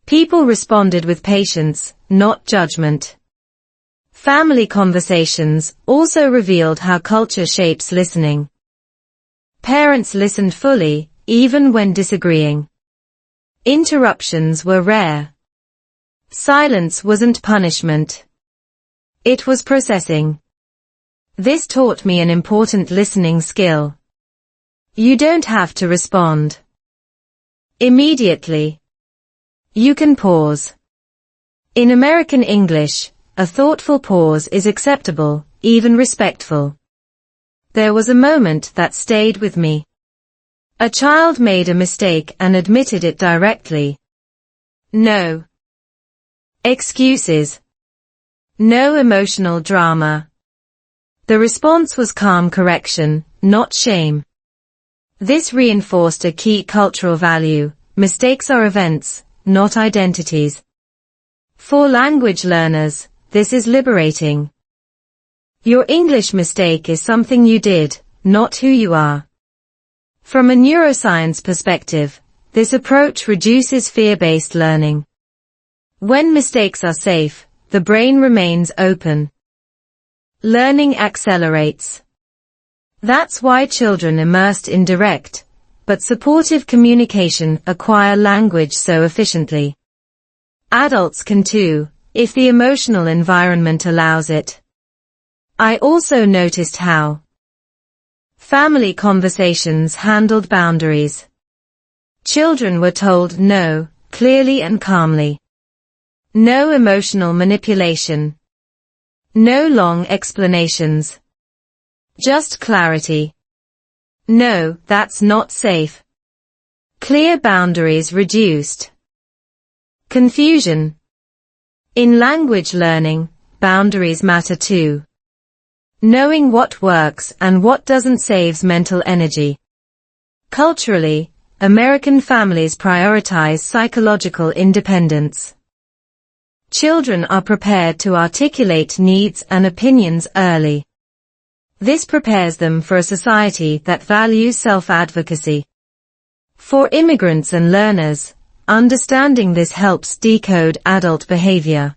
People responded with patience, not judgment. Family conversations also revealed how culture shapes listening. Parents listened fully, even when disagreeing. Interruptions were rare. Silence wasn't punishment. It was processing. This taught me an important listening skill. You don't have to respond immediately. You can pause. In American English, a thoughtful pause is acceptable, even respectful. There was a moment that stayed with me. A child made a mistake and admitted it directly. No excuses. No emotional drama. The response was calm correction, not shame. This reinforced a key cultural value: mistakes are events, not identities. For language learners, this is liberating. Your English mistake is something you did, not who you are. From a neuroscience perspective, this approach reduces fear-based learning. When mistakes are safe, the brain remains open. Learning accelerates. That's why children immersed in direct, but supportive communication acquire language so efficiently. Adults can too, if the emotional environment allows it. I also noticed how family conversations handled boundaries. Children were told no, clearly and calmly. No emotional manipulation. No long explanations. Just clarity. No, that's not safe. Clear boundaries reduced confusion. In language learning, boundaries matter too. Knowing what works and what doesn't saves mental energy. Culturally, American families prioritize psychological independence. Children are prepared to articulate needs and opinions early. This prepares them for a society that values self-advocacy. For immigrants and learners, understanding this helps decode adult behavior.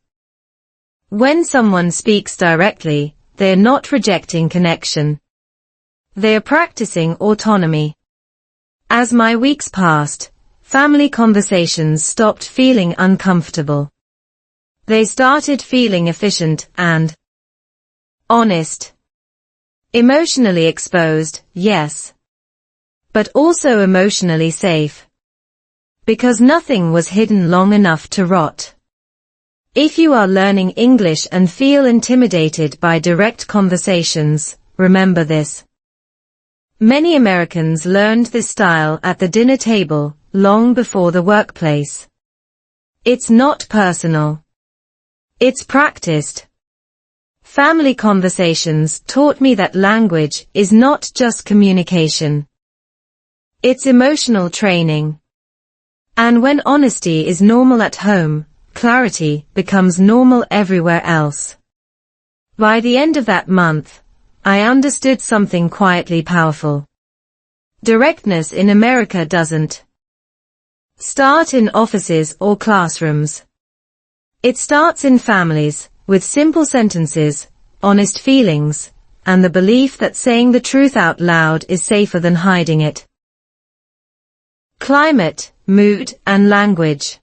When someone speaks directly, they're not rejecting connection. They're practicing autonomy. As my weeks passed, family conversations stopped feeling uncomfortable. They started feeling efficient and honest. Emotionally exposed, yes. But also emotionally safe. Because nothing was hidden long enough to rot. If you are learning English and feel intimidated by direct conversations, remember this. Many Americans learned this style at the dinner table, long before the workplace. It's not personal. It's practiced. Family conversations taught me that language is not just communication. It's emotional training. And when honesty is normal at home, clarity becomes normal everywhere else. By the end of that month, I understood something quietly powerful. Directness in America doesn't start in offices or classrooms. It starts in families, with simple sentences, honest feelings, and the belief that saying the truth out loud is safer than hiding it. Climate, mood, and language.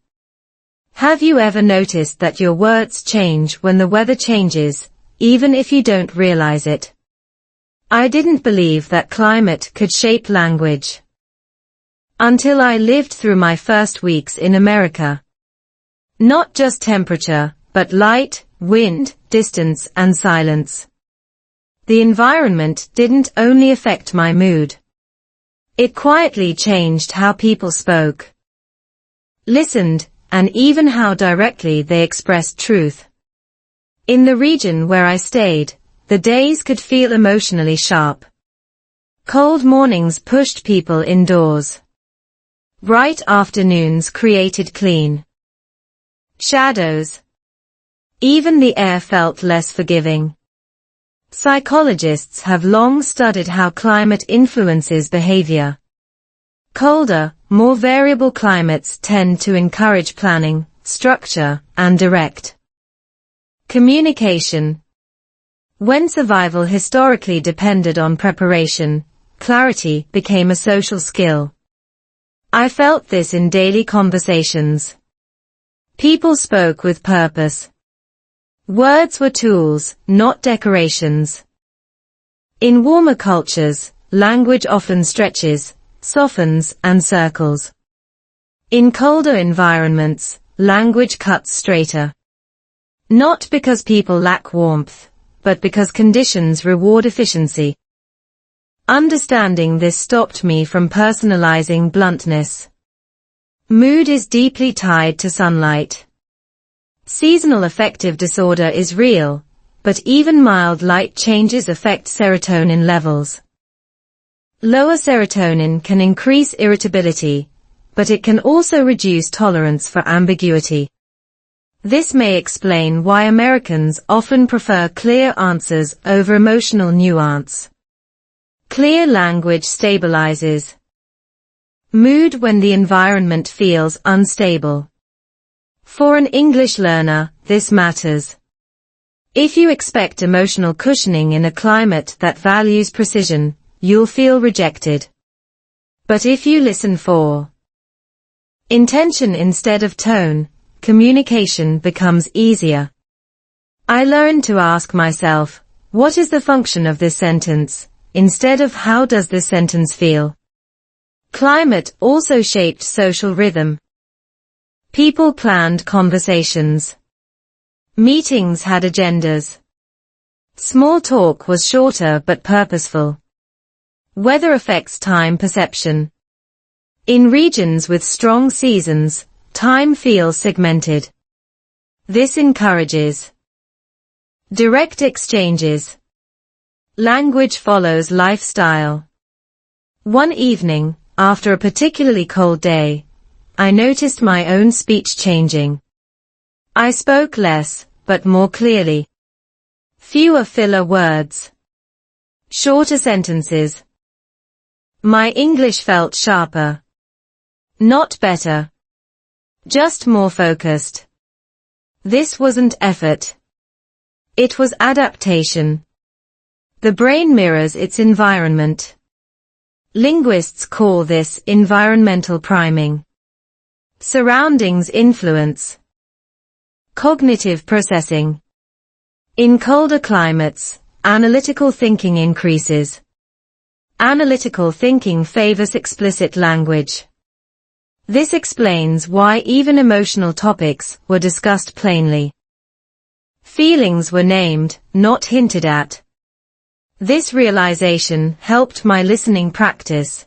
Have you ever noticed that your words change when the weather changes, even if you don't realize it? I didn't believe that climate could shape language. Until I lived through my first weeks in America. Not just temperature, but light, wind, distance, and silence. The environment didn't only affect my mood. It quietly changed how people spoke, listened, and even how directly they expressed truth. In the region where I stayed, the days could feel emotionally sharp. Cold mornings pushed people indoors. Bright afternoons created clean shadows. Even the air felt less forgiving. Psychologists have long studied how climate influences behavior. Colder, more variable climates tend to encourage planning, structure, and direct communication. When survival historically depended on preparation, clarity became a social skill. I felt this in daily conversations. People spoke with purpose. Words were tools, not decorations. In warmer cultures, language often stretches, softens, and circles. In colder environments, language cuts straighter. Not because people lack warmth, but because conditions reward efficiency. Understanding this stopped me from personalizing bluntness. Mood is deeply tied to sunlight. Seasonal affective disorder is real, but even mild light changes affect serotonin levels. Lower serotonin can increase irritability, but it can also reduce tolerance for ambiguity. This may explain why Americans often prefer clear answers over emotional nuance. Clear language stabilizes mood when the environment feels unstable. For an English learner, this matters. If you expect emotional cushioning in a climate that values precision, you'll feel rejected. But if you listen for intention instead of tone, communication becomes easier. I learned to ask myself, what is the function of this sentence, instead of how does this sentence feel? Climate also shaped social rhythm. People planned conversations. Meetings had agendas. Small talk was shorter but purposeful. Weather affects time perception. In regions with strong seasons, time feels segmented. This encourages direct exchanges. Language follows lifestyle. One evening, after a particularly cold day, I noticed my own speech changing. I spoke less, but more clearly. Fewer filler words. Shorter sentences. My English felt sharper. Not better. Just more focused. This wasn't effort. It was adaptation. The brain mirrors its environment. Linguists call this environmental priming. Surroundings influence cognitive processing. In colder climates, analytical thinking increases. Analytical thinking favors explicit language. This explains why even emotional topics were discussed plainly. Feelings were named, not hinted at. This realization helped my listening practice.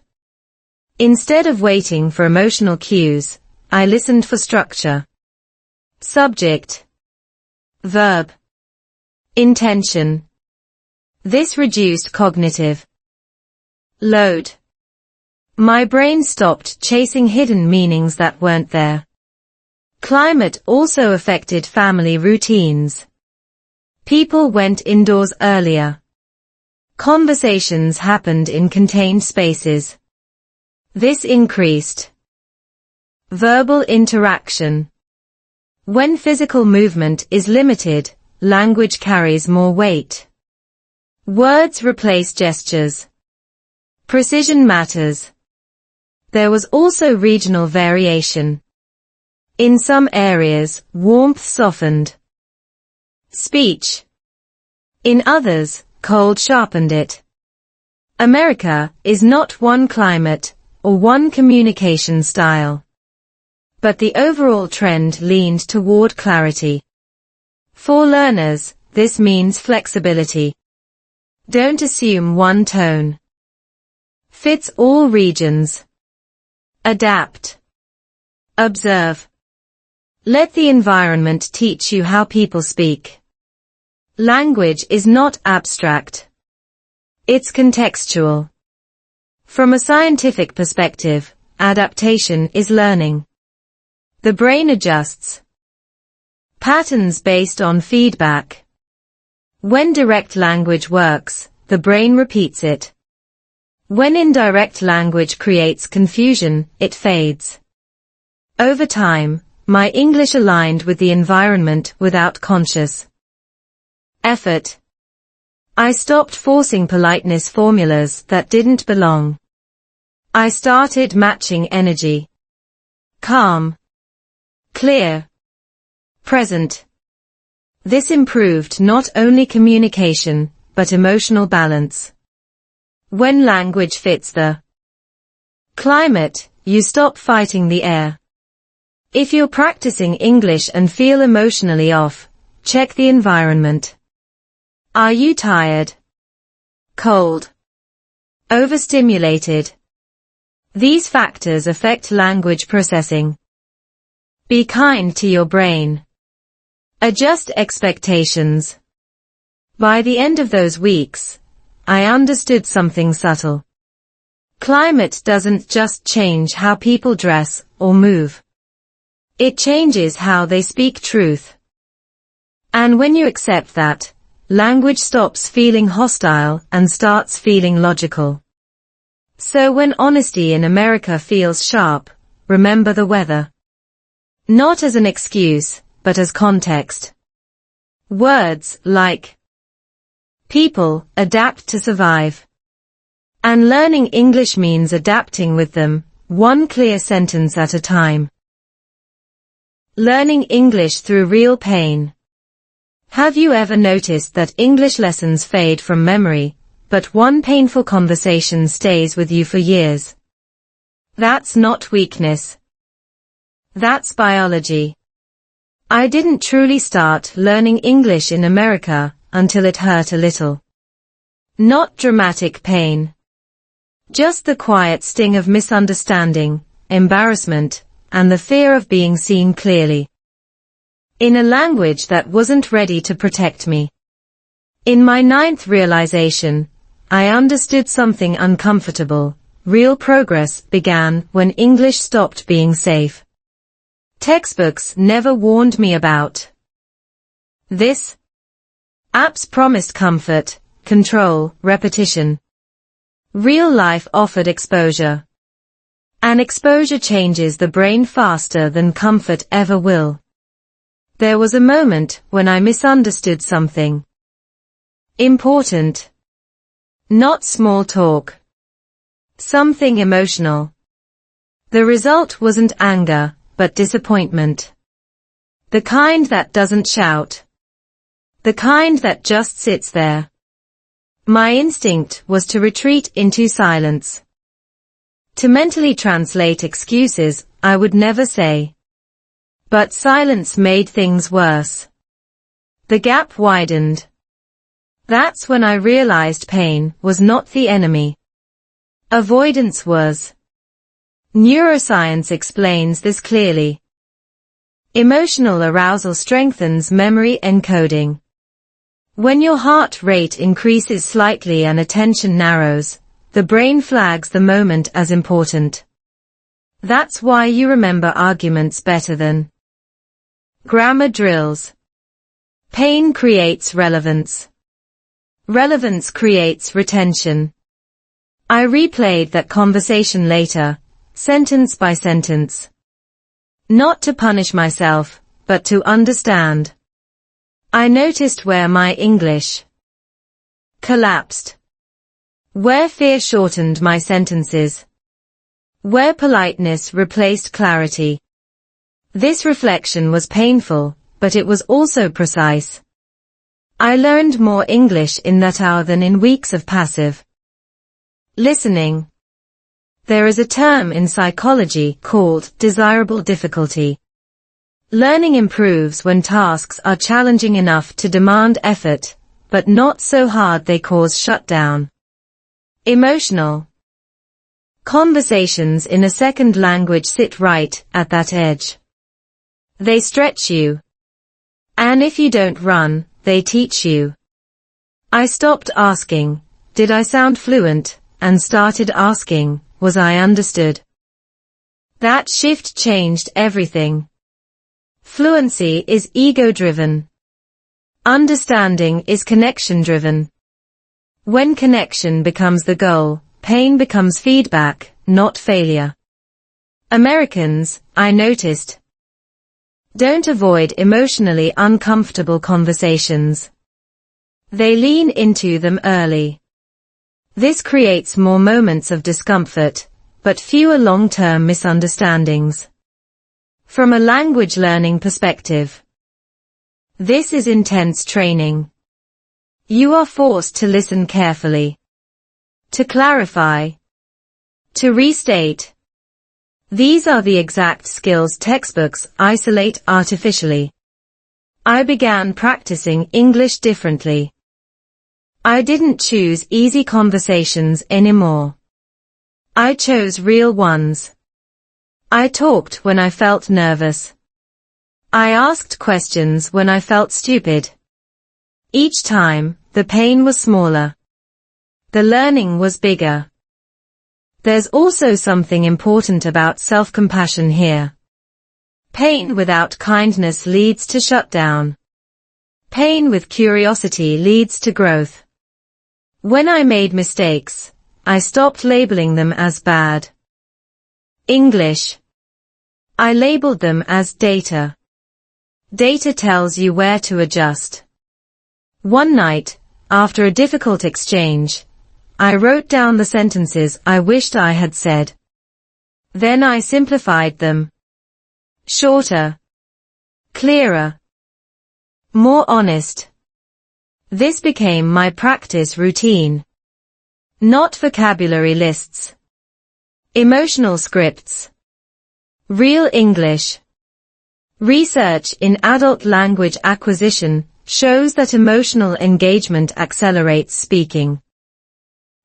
Instead of waiting for emotional cues, I listened for structure. Subject. Verb. Intention. This reduced cognitive load. My brain stopped chasing hidden meanings that weren't there. Climate also affected family routines. People went indoors earlier. Conversations happened in contained spaces. This increased verbal interaction. When physical movement is limited, language carries more weight. Words replace gestures. Precision matters. There was also regional variation. In some areas, warmth softened speech. In others, cold sharpened it. America is not one climate or one communication style. But the overall trend leaned toward clarity. For learners, this means flexibility. Don't assume one tone fits all regions. Adapt. Observe. Let the environment teach you how people speak. Language is not abstract. It's contextual. From a scientific perspective, adaptation is learning. The brain adjusts patterns based on feedback. When direct language works, the brain repeats it. When indirect language creates confusion, it fades. Over time, my English aligned with the environment without conscious effort. I stopped forcing politeness formulas that didn't belong. I started matching energy. Calm. Clear. Present. This improved not only communication, but emotional balance. When language fits the climate, you stop fighting the air. If you're practicing English and feel emotionally off, check the environment. Are you tired? Cold? Overstimulated? These factors affect language processing. Be kind to your brain. Adjust expectations. By the end of those weeks, I understood something subtle. Climate doesn't just change how people dress or move. It changes how they speak truth. And when you accept that, language stops feeling hostile and starts feeling logical. So when honesty in America feels sharp, remember the weather. Not as an excuse, but as context. Words like people adapt to survive. And learning English means adapting with them, one clear sentence at a time. Learning English through real pain. Have you ever noticed that English lessons fade from memory, but one painful conversation stays with you for years? That's not weakness. That's biology. I didn't truly start learning English in America until it hurt a little. Not dramatic pain. Just the quiet sting of misunderstanding, embarrassment, and the fear of being seen clearly. In a language that wasn't ready to protect me. In my 9th realization, I understood something uncomfortable. Real progress began when English stopped being safe. Textbooks never warned me about this. Apps promised comfort, control, repetition. Real life offered exposure. And exposure changes the brain faster than comfort ever will. There was a moment when I misunderstood something important. Not small talk. Something emotional. The result wasn't anger, but disappointment. The kind that doesn't shout. The kind that just sits there. My instinct was to retreat into silence. To mentally translate excuses I would never say. But silence made things worse. The gap widened. That's when I realized pain was not the enemy. Avoidance was. Neuroscience explains this clearly. Emotional arousal strengthens memory encoding. When your heart rate increases slightly and attention narrows, the brain flags the moment as important. That's why you remember arguments better than grammar drills. Pain creates relevance. Relevance creates retention. I replayed that conversation later, sentence by sentence. Not to punish myself, but to understand. I noticed where my English collapsed. Where fear shortened my sentences. Where politeness replaced clarity. This reflection was painful, but it was also precise. I learned more English in that hour than in weeks of passive listening. There is a term in psychology called desirable difficulty. Learning improves when tasks are challenging enough to demand effort, but not so hard they cause shutdown. Emotional conversations in a second language sit right at that edge. They stretch you. And if you don't run, they teach you. I stopped asking, did I sound fluent, and started asking, was I understood? That shift changed everything. Fluency is ego-driven. Understanding is connection-driven. When connection becomes the goal, pain becomes feedback, not failure. Americans, I noticed, don't avoid emotionally uncomfortable conversations. They lean into them early. This creates more moments of discomfort, but fewer long-term misunderstandings. From a language learning perspective, this is intense training. You are forced to listen carefully, to clarify, to restate. These are the exact skills textbooks isolate artificially. I began practicing English differently. I didn't choose easy conversations anymore. I chose real ones. I talked when I felt nervous. I asked questions when I felt stupid. Each time, the pain was smaller. The learning was bigger. There's also something important about self-compassion here. Pain without kindness leads to shutdown. Pain with curiosity leads to growth. When I made mistakes, I stopped labeling them as bad. English. I labeled them as data. Data tells you where to adjust. One night, after a difficult exchange, I wrote down the sentences I wished I had said. Then I simplified them. Shorter. Clearer. More honest. This became my practice routine. Not vocabulary lists. Emotional scripts. Real English. Research in adult language acquisition shows that emotional engagement accelerates speaking.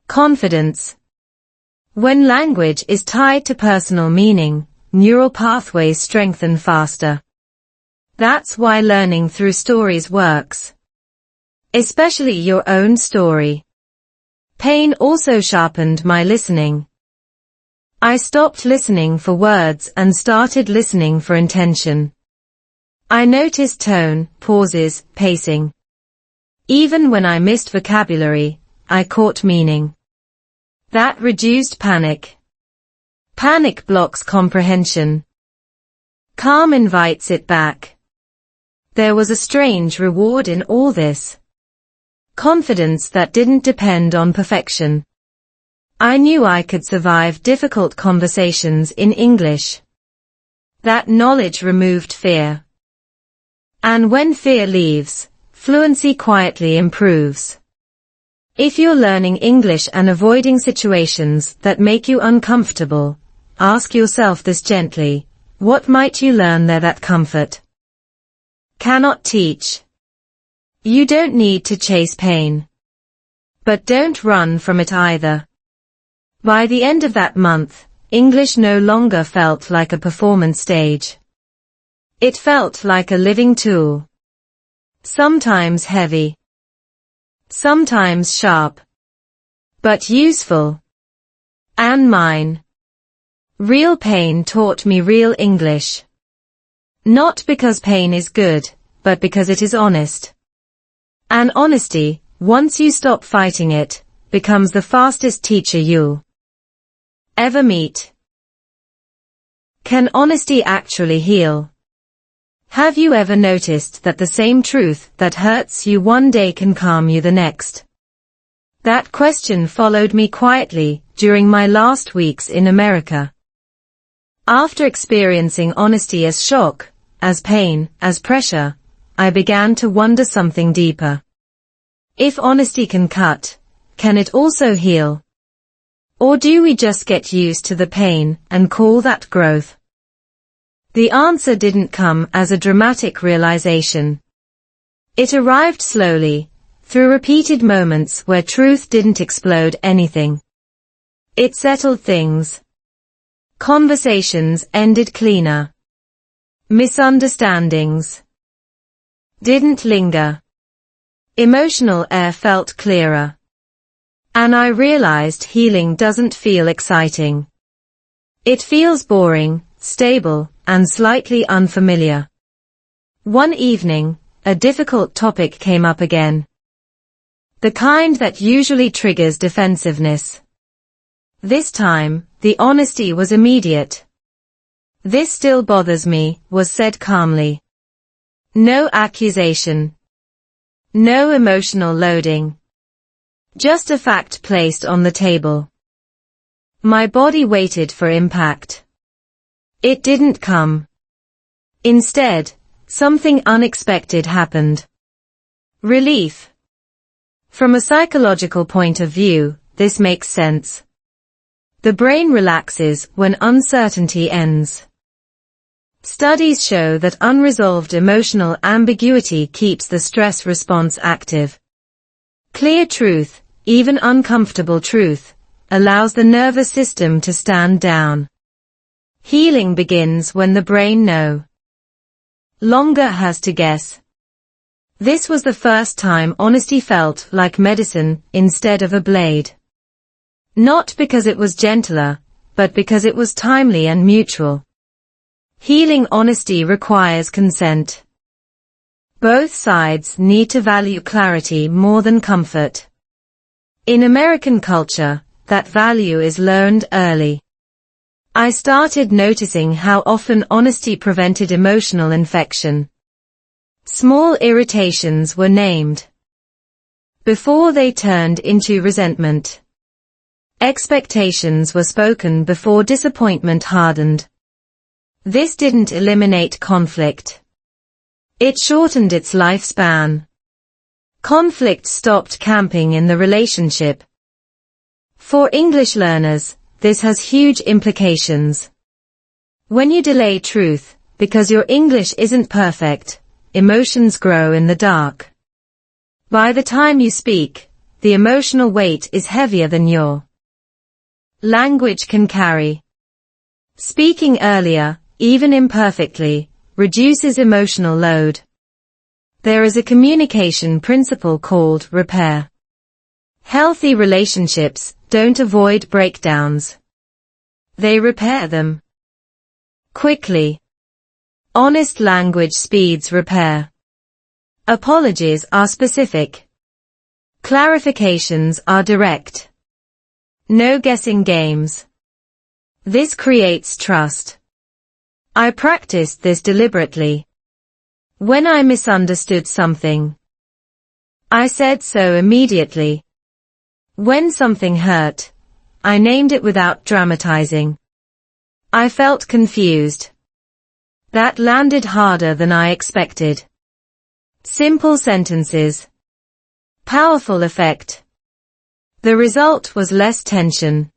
Confidence. When language is tied to personal meaning, neural pathways strengthen faster. That's why learning through stories works. Especially your own story. Pain also sharpened my listening. I stopped listening for words and started listening for intention. I noticed tone, pauses, pacing. Even when I missed vocabulary, I caught meaning. That reduced panic. Panic blocks comprehension. Calm invites it back. There was a strange reward in all this. Confidence that didn't depend on perfection. I knew I could survive difficult conversations in English. That knowledge removed fear. And when fear leaves, fluency quietly improves. If you're learning English and avoiding situations that make you uncomfortable, ask yourself this gently: what might you learn there that comfort cannot teach? You don't need to chase pain. But don't run from it either. By the end of that month, English no longer felt like a performance stage. It felt like a living tool. Sometimes heavy. Sometimes sharp. But useful. And mine. Real pain taught me real English. Not because pain is good, but because it is honest. And honesty, once you stop fighting it, becomes the fastest teacher you'll ever meet. Can honesty actually heal? Have you ever noticed that the same truth that hurts you one day can calm you the next? That question followed me quietly during my last weeks in America. After experiencing honesty as shock, as pain, as pressure, I began to wonder something deeper. If honesty can cut, can it also heal? Or do we just get used to the pain and call that growth? The answer didn't come as a dramatic realization. It arrived slowly, through repeated moments where truth didn't explode anything. It settled things. Conversations ended cleaner. Misunderstandings didn't linger. Emotional air felt clearer. And I realized healing doesn't feel exciting. It feels boring, stable, and slightly unfamiliar. One evening, a difficult topic came up again. The kind that usually triggers defensiveness. This time, the honesty was immediate. "This still bothers me," was said calmly. No accusation. No emotional loading. Just a fact placed on the table. My body waited for impact. It didn't come. Instead, something unexpected happened. Relief. From a psychological point of view, this makes sense. The brain relaxes when uncertainty ends. Studies show that unresolved emotional ambiguity keeps the stress response active. Clear truth, even uncomfortable truth, allows the nervous system to stand down. Healing begins when the brain no longer has to guess. This was the first time honesty felt like medicine instead of a blade. Not because it was gentler, but because it was timely and mutual. Healing honesty requires consent. Both sides need to value clarity more than comfort. In American culture, that value is learned early. I started noticing how often honesty prevented emotional infection. Small irritations were named before they turned into resentment. Expectations were spoken before disappointment hardened. This didn't eliminate conflict. It shortened its lifespan. Conflict stopped camping in the relationship. For English learners, this has huge implications. When you delay truth, because your English isn't perfect, emotions grow in the dark. By the time you speak, the emotional weight is heavier than your language can carry. Speaking earlier, even imperfectly, reduces emotional load. There is a communication principle called repair. Healthy relationships don't avoid breakdowns. They repair them quickly. Honest language speeds repair. Apologies are specific. Clarifications are direct. No guessing games. This creates trust. I practiced this deliberately. When I misunderstood something, I said so immediately. When something hurt, I named it without dramatizing. I felt confused. That landed harder than I expected. Simple sentences. Powerful effect. The result was less tension.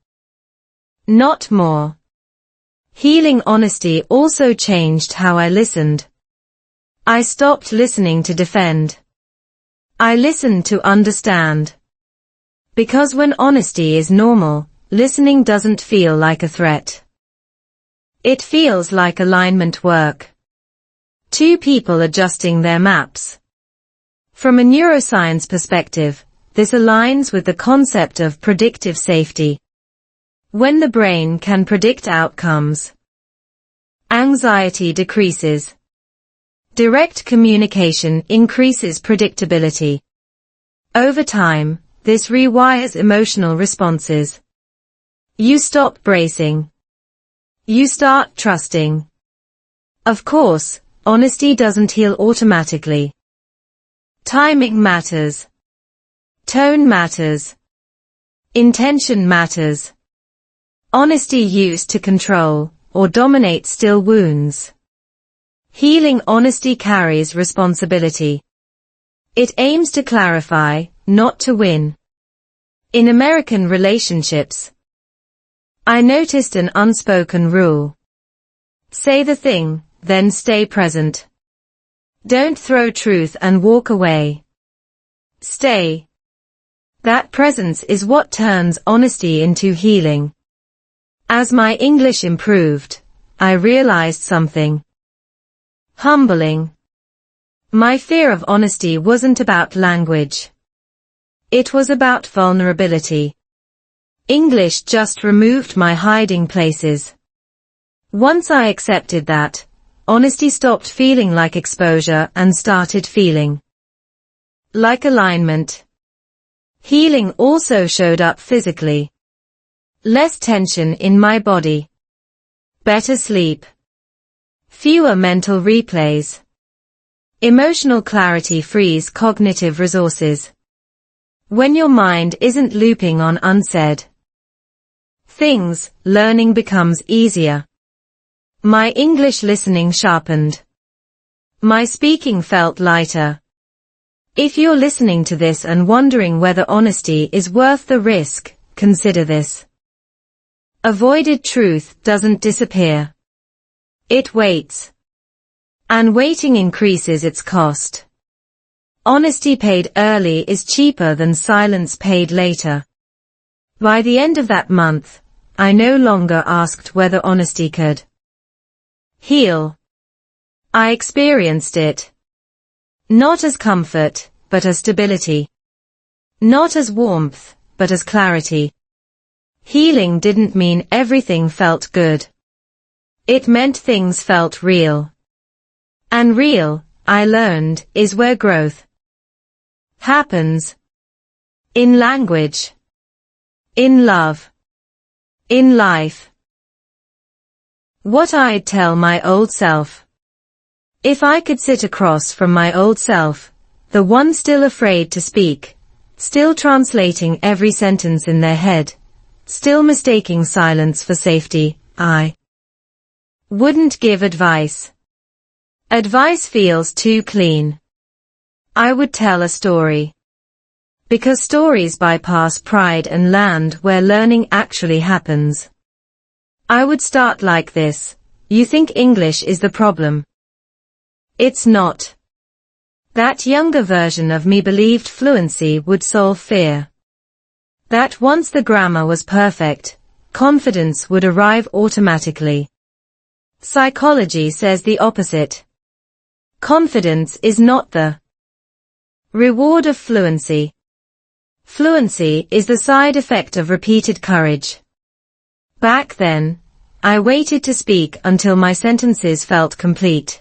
Not more. Healing honesty also changed how I listened. I stopped listening to defend. I listened to understand. Because when honesty is normal, listening doesn't feel like a threat. It feels like alignment work. Two people adjusting their maps. From a neuroscience perspective, this aligns with the concept of predictive safety. When the brain can predict outcomes, anxiety decreases. Direct communication increases predictability. Over time, this rewires emotional responses. You stop bracing. You start trusting. Of course, honesty doesn't heal automatically. Timing matters. Tone matters. Intention matters. Honesty used to control or dominate still wounds. Healing honesty carries responsibility. It aims to clarify, not to win. In American relationships, I noticed an unspoken rule. Say the thing, then stay present. Don't throw truth and walk away. Stay. That presence is what turns honesty into healing. As my English improved, I realized something humbling. My fear of honesty wasn't about language. It was about vulnerability. English just removed my hiding places. Once I accepted that, honesty stopped feeling like exposure and started feeling like alignment. Healing also showed up physically. Less tension in my body. Better sleep. Fewer mental replays. Emotional clarity frees cognitive resources. When your mind isn't looping on unsaid things, learning becomes easier. My English listening sharpened. My speaking felt lighter. If you're listening to this and wondering whether honesty is worth the risk, consider this. Avoided truth doesn't disappear. It waits. And waiting increases its cost. Honesty paid early is cheaper than silence paid later. By the end of that month, I no longer asked whether honesty could heal. I experienced it. Not as comfort, but as stability. Not as warmth, but as clarity. Healing didn't mean everything felt good. It meant things felt real. And real, I learned, is where growth happens. In language. In love. In life. What I'd tell my old self. If I could sit across from my old self, the one still afraid to speak, still translating every sentence in their head, still mistaking silence for safety, I wouldn't give advice. Advice feels too clean. I would tell a story. Because stories bypass pride and land where learning actually happens. I would start like this. You think English is the problem. It's not. That younger version of me believed fluency would solve fear. That once the grammar was perfect, confidence would arrive automatically. Psychology says the opposite. Confidence is not the reward of fluency. Fluency is the side effect of repeated courage. Back then, I waited to speak until my sentences felt complete.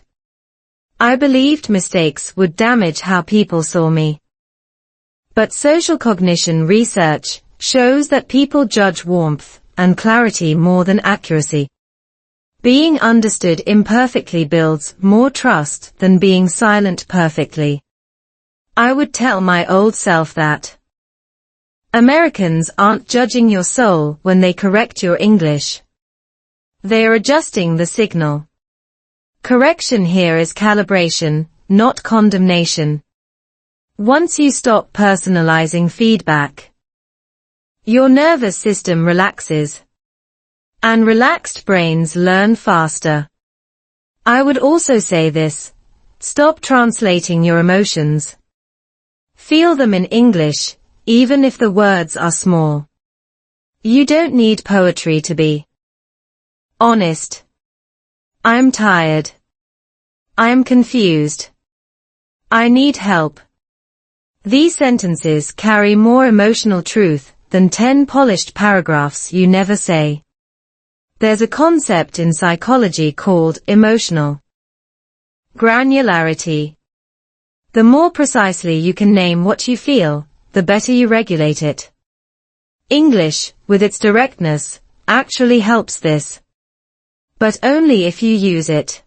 I believed mistakes would damage how people saw me. But social cognition research shows that people judge warmth and clarity more than accuracy. Being understood imperfectly builds more trust than being silent perfectly. I would tell my old self that Americans aren't judging your soul when they correct your English. They are adjusting the signal. Correction here is calibration, not condemnation. Once you stop personalizing feedback, your nervous system relaxes. And relaxed brains learn faster. I would also say this. Stop translating your emotions. Feel them in English, even if the words are small. You don't need poetry to be honest. I'm tired. I'm confused. I need help. These sentences carry more emotional truth than 10 polished paragraphs you never say. There's a concept in psychology called emotional granularity. The more precisely you can name what you feel, the better you regulate it. English, with its directness, actually helps this. But only if you use it.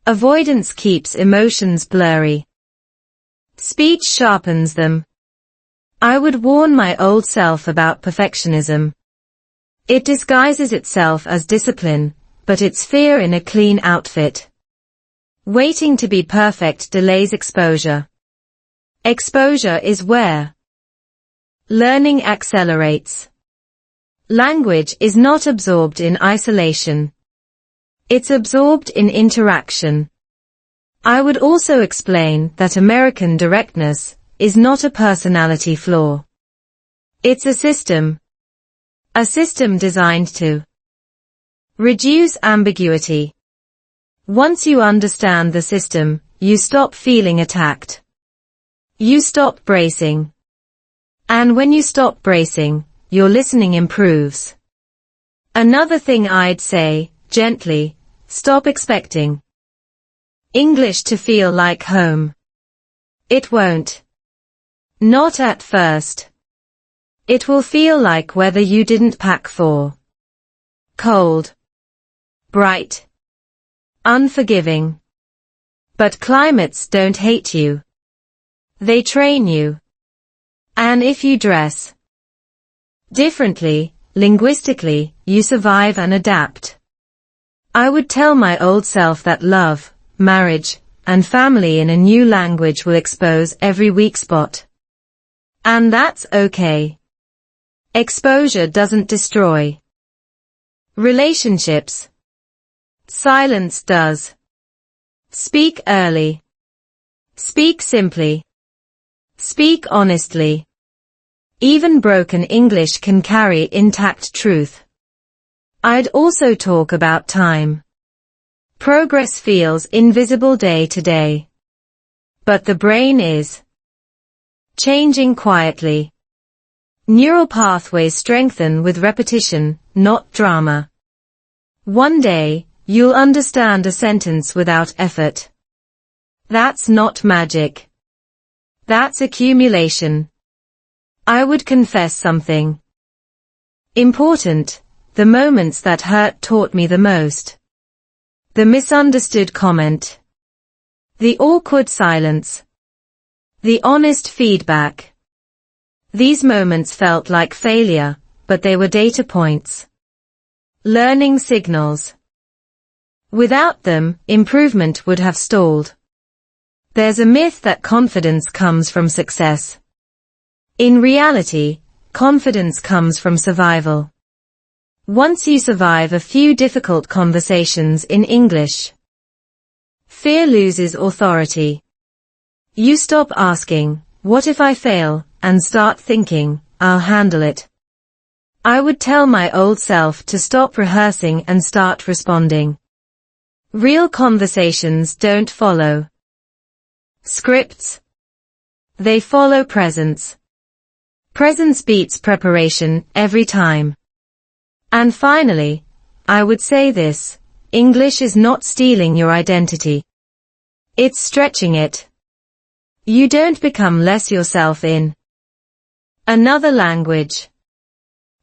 Avoidance keeps emotions blurry. Speech sharpens them. I would warn my old self about perfectionism. It disguises itself as discipline, but it's fear in a clean outfit. Waiting to be perfect delays exposure. Exposure is where learning accelerates. Language is not absorbed in isolation. It's absorbed in interaction. I would also explain that American directness is not a personality flaw. It's a system. A system designed to reduce ambiguity. Once you understand the system, you stop feeling attacked. You stop bracing. And when you stop bracing, your listening improves. Another thing I'd say, gently, stop expecting English to feel like home. It won't. Not at first. It will feel like weather you didn't pack for. Cold. Bright. Unforgiving. But climates don't hate you. They train you. And if you dress differently, linguistically, you survive and adapt. I would tell my old self that love, marriage, and family in a new language will expose every weak spot. And that's okay. Exposure doesn't destroy relationships. Silence does. Speak early. Speak simply. Speak honestly. Even broken English can carry intact truth. I'd also talk about time. Progress feels invisible day to day. But the brain is changing quietly. Neural pathways strengthen with repetition, not drama. One day, you'll understand a sentence without effort. That's not magic. That's accumulation. I would confess something important. The moments that hurt taught me the most. The misunderstood comment. The awkward silence. The honest feedback. These moments felt like failure, but they were data points. Learning signals. Without them, improvement would have stalled. There's a myth that confidence comes from success. In reality, confidence comes from survival. Once you survive a few difficult conversations in English, fear loses authority. You stop asking, "What if I fail?" and start thinking, "I'll handle it." I would tell my old self to stop rehearsing and start responding. Real conversations don't follow scripts. They follow presence. Presence beats preparation every time. And finally, I would say this: English is not stealing your identity. It's stretching it. You don't become less yourself in another language.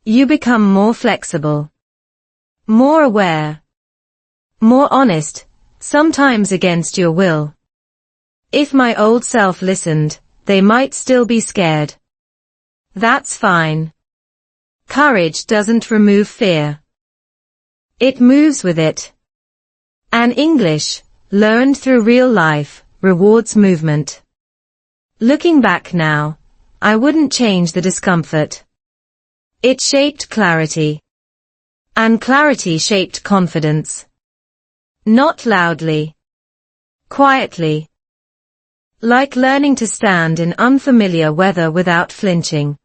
You become more flexible, more aware, more honest, sometimes against your will. If my old self listened, they might still be scared. That's fine. Courage doesn't remove fear. It moves with it. And English, learned through real life, rewards movement. Looking back now, I wouldn't change the discomfort. It shaped clarity. And clarity shaped confidence. Not loudly. Quietly. Like learning to stand in unfamiliar weather without flinching.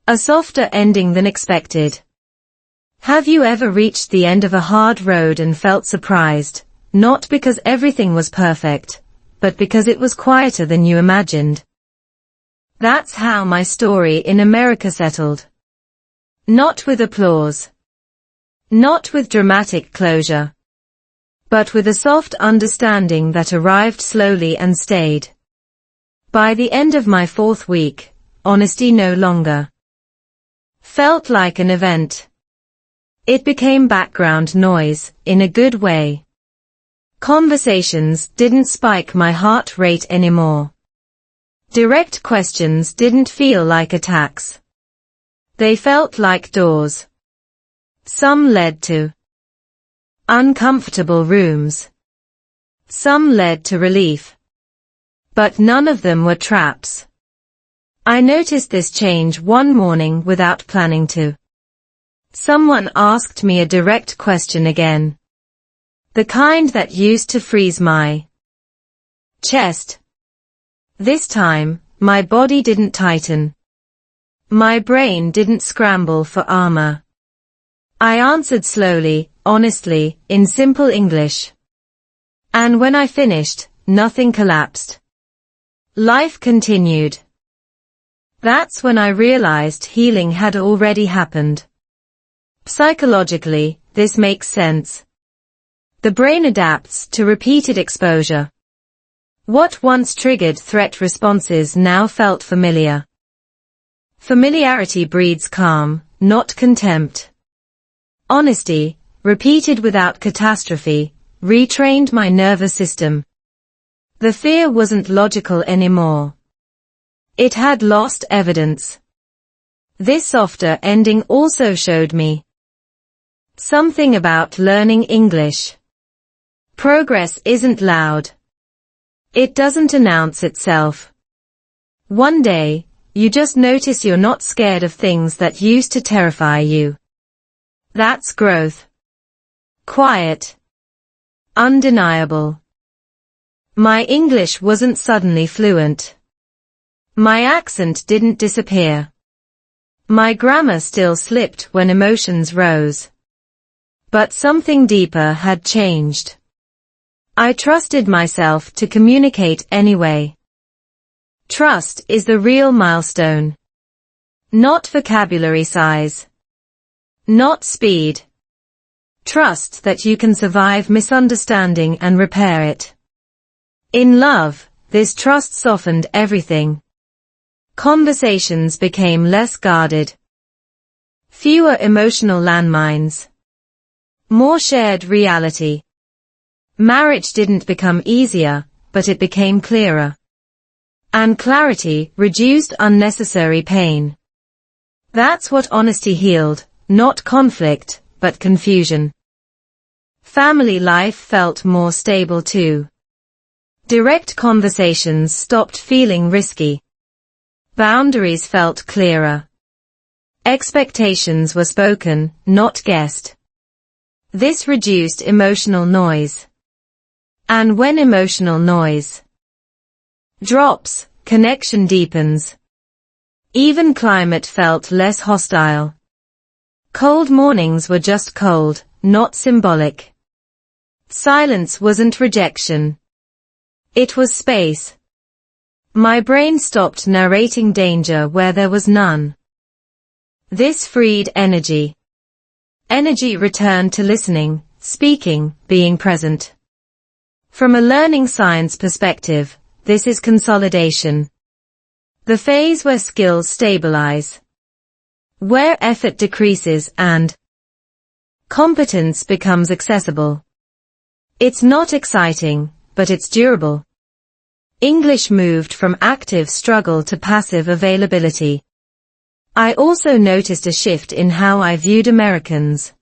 A softer ending than expected. Have you ever reached the end of a hard road and felt surprised, not because everything was perfect, but because it was quieter than you imagined? That's how my story in America settled. Not with applause. Not with dramatic closure. But with a soft understanding that arrived slowly and stayed. By the end of my 4th week, honesty no longer felt like an event. It became background noise, in a good way. Conversations didn't spike my heart rate anymore. Direct questions didn't feel like attacks. They felt like doors. Some led to uncomfortable rooms. Some led to relief. But none of them were traps. I noticed this change one morning without planning to. Someone asked me a direct question again. The kind that used to freeze my chest. This time, my body didn't tighten. My brain didn't scramble for armor. I answered slowly, honestly, in simple English. And when I finished, nothing collapsed. Life continued. That's when I realized healing had already happened. Psychologically, this makes sense. The brain adapts to repeated exposure. What once triggered threat responses now felt familiar. Familiarity breeds calm, not contempt. Honesty, repeated without catastrophe, retrained my nervous system. The fear wasn't logical anymore. It had lost evidence. This softer ending also showed me something about learning English. Progress isn't loud. It doesn't announce itself. One day, you just notice you're not scared of things that used to terrify you. That's growth. Quiet. Undeniable. My English wasn't suddenly fluent. My accent didn't disappear. My grammar still slipped when emotions rose. But something deeper had changed. I trusted myself to communicate anyway. Trust is the real milestone. Not vocabulary size. Not speed. Trust that you can survive misunderstanding and repair it. In love, this trust softened everything. Conversations became less guarded. Fewer emotional landmines. More shared reality. Marriage didn't become easier, but it became clearer. And clarity reduced unnecessary pain. That's what honesty healed, not conflict, but confusion. Family life felt more stable too. Direct conversations stopped feeling risky. Boundaries felt clearer. Expectations were spoken, not guessed. This reduced emotional noise. And when emotional noise drops, connection deepens. Even climate felt less hostile. Cold mornings were just cold, not symbolic. Silence wasn't rejection. It was space. My brain stopped narrating danger where there was none. This freed energy. Energy returned to listening, speaking, being present. From a learning science perspective, this is consolidation. The phase where skills stabilize. Where effort decreases and competence becomes accessible. It's not exciting, but it's durable. English moved from active struggle to passive availability. I also noticed a shift in how I viewed Americans.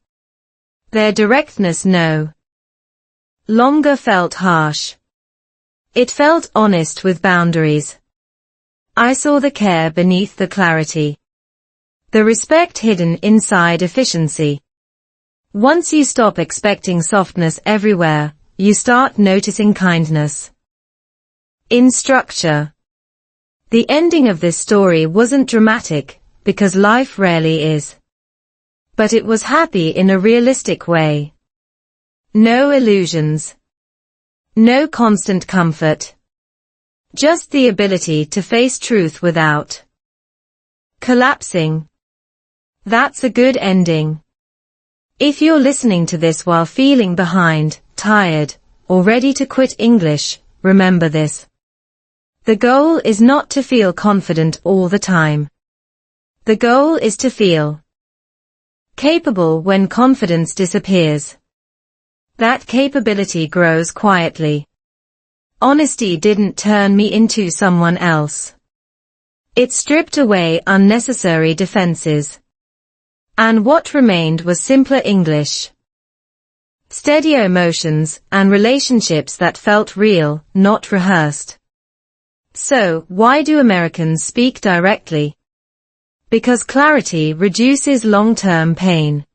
Their directness no longer felt harsh. It felt honest with boundaries. I saw the care beneath the clarity. The respect hidden inside efficiency. Once you stop expecting softness everywhere, you start noticing kindness. In structure. The ending of this story wasn't dramatic, because life rarely is. But it was happy in a realistic way. No illusions. No constant comfort. Just the ability to face truth without collapsing. That's a good ending. If you're listening to this while feeling behind, tired, or ready to quit English, remember this. The goal is not to feel confident all the time. The goal is to feel capable when confidence disappears. That capability grows quietly. Honesty didn't turn me into someone else. It stripped away unnecessary defenses. And what remained was simpler English. Steadier emotions and relationships that felt real, not rehearsed. So, why do Americans speak directly? Because clarity reduces long-term pain.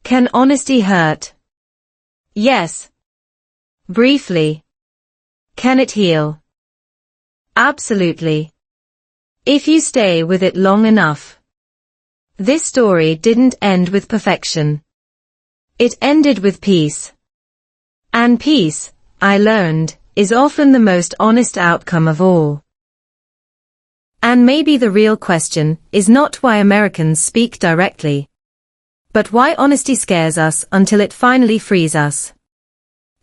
Can honesty hurt? Yes. Briefly. Can it heal? Absolutely. If you stay with it long enough. This story didn't end with perfection. It ended with peace. And peace, I learned, is often the most honest outcome of all. And maybe the real question is not why Americans speak directly, but why honesty scares us until it finally frees us.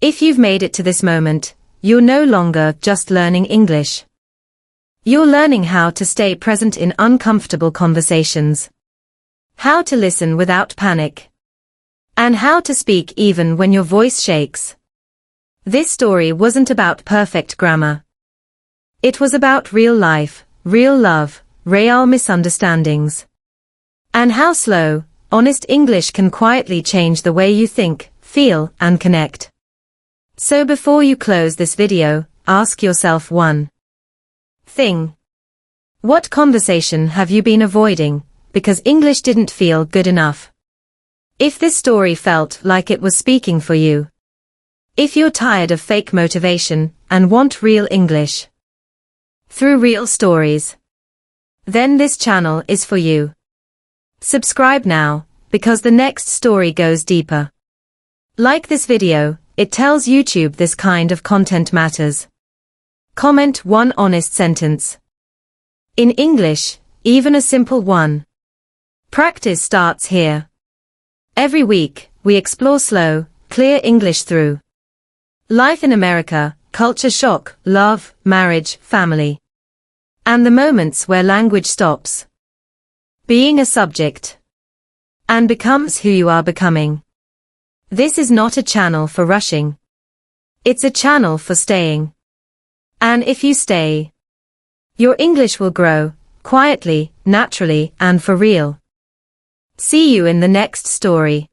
If you've made it to this moment, you're no longer just learning English. You're learning how to stay present in uncomfortable conversations, how to listen without panic, and how to speak even when your voice shakes. This story wasn't about perfect grammar. It was about real life, real love, real misunderstandings, and how slow, honest English can quietly change the way you think, feel, and connect. So before you close this video, ask yourself one thing. What conversation have you been avoiding because English didn't feel good enough? If this story felt like it was speaking for you, if you're tired of fake motivation and want real English through real stories, then this channel is for you. Subscribe now, because the next story goes deeper. Like this video, it tells YouTube this kind of content matters. Comment one honest sentence in English, even a simple one. Practice starts here. Every week, we explore slow, clear English through life in America, culture shock, love, marriage, family, and the moments where language stops being a subject and becomes who you are becoming. This is not a channel for rushing. It's a channel for staying. And if you stay, your English will grow, quietly, naturally, and for real. See you in the next story.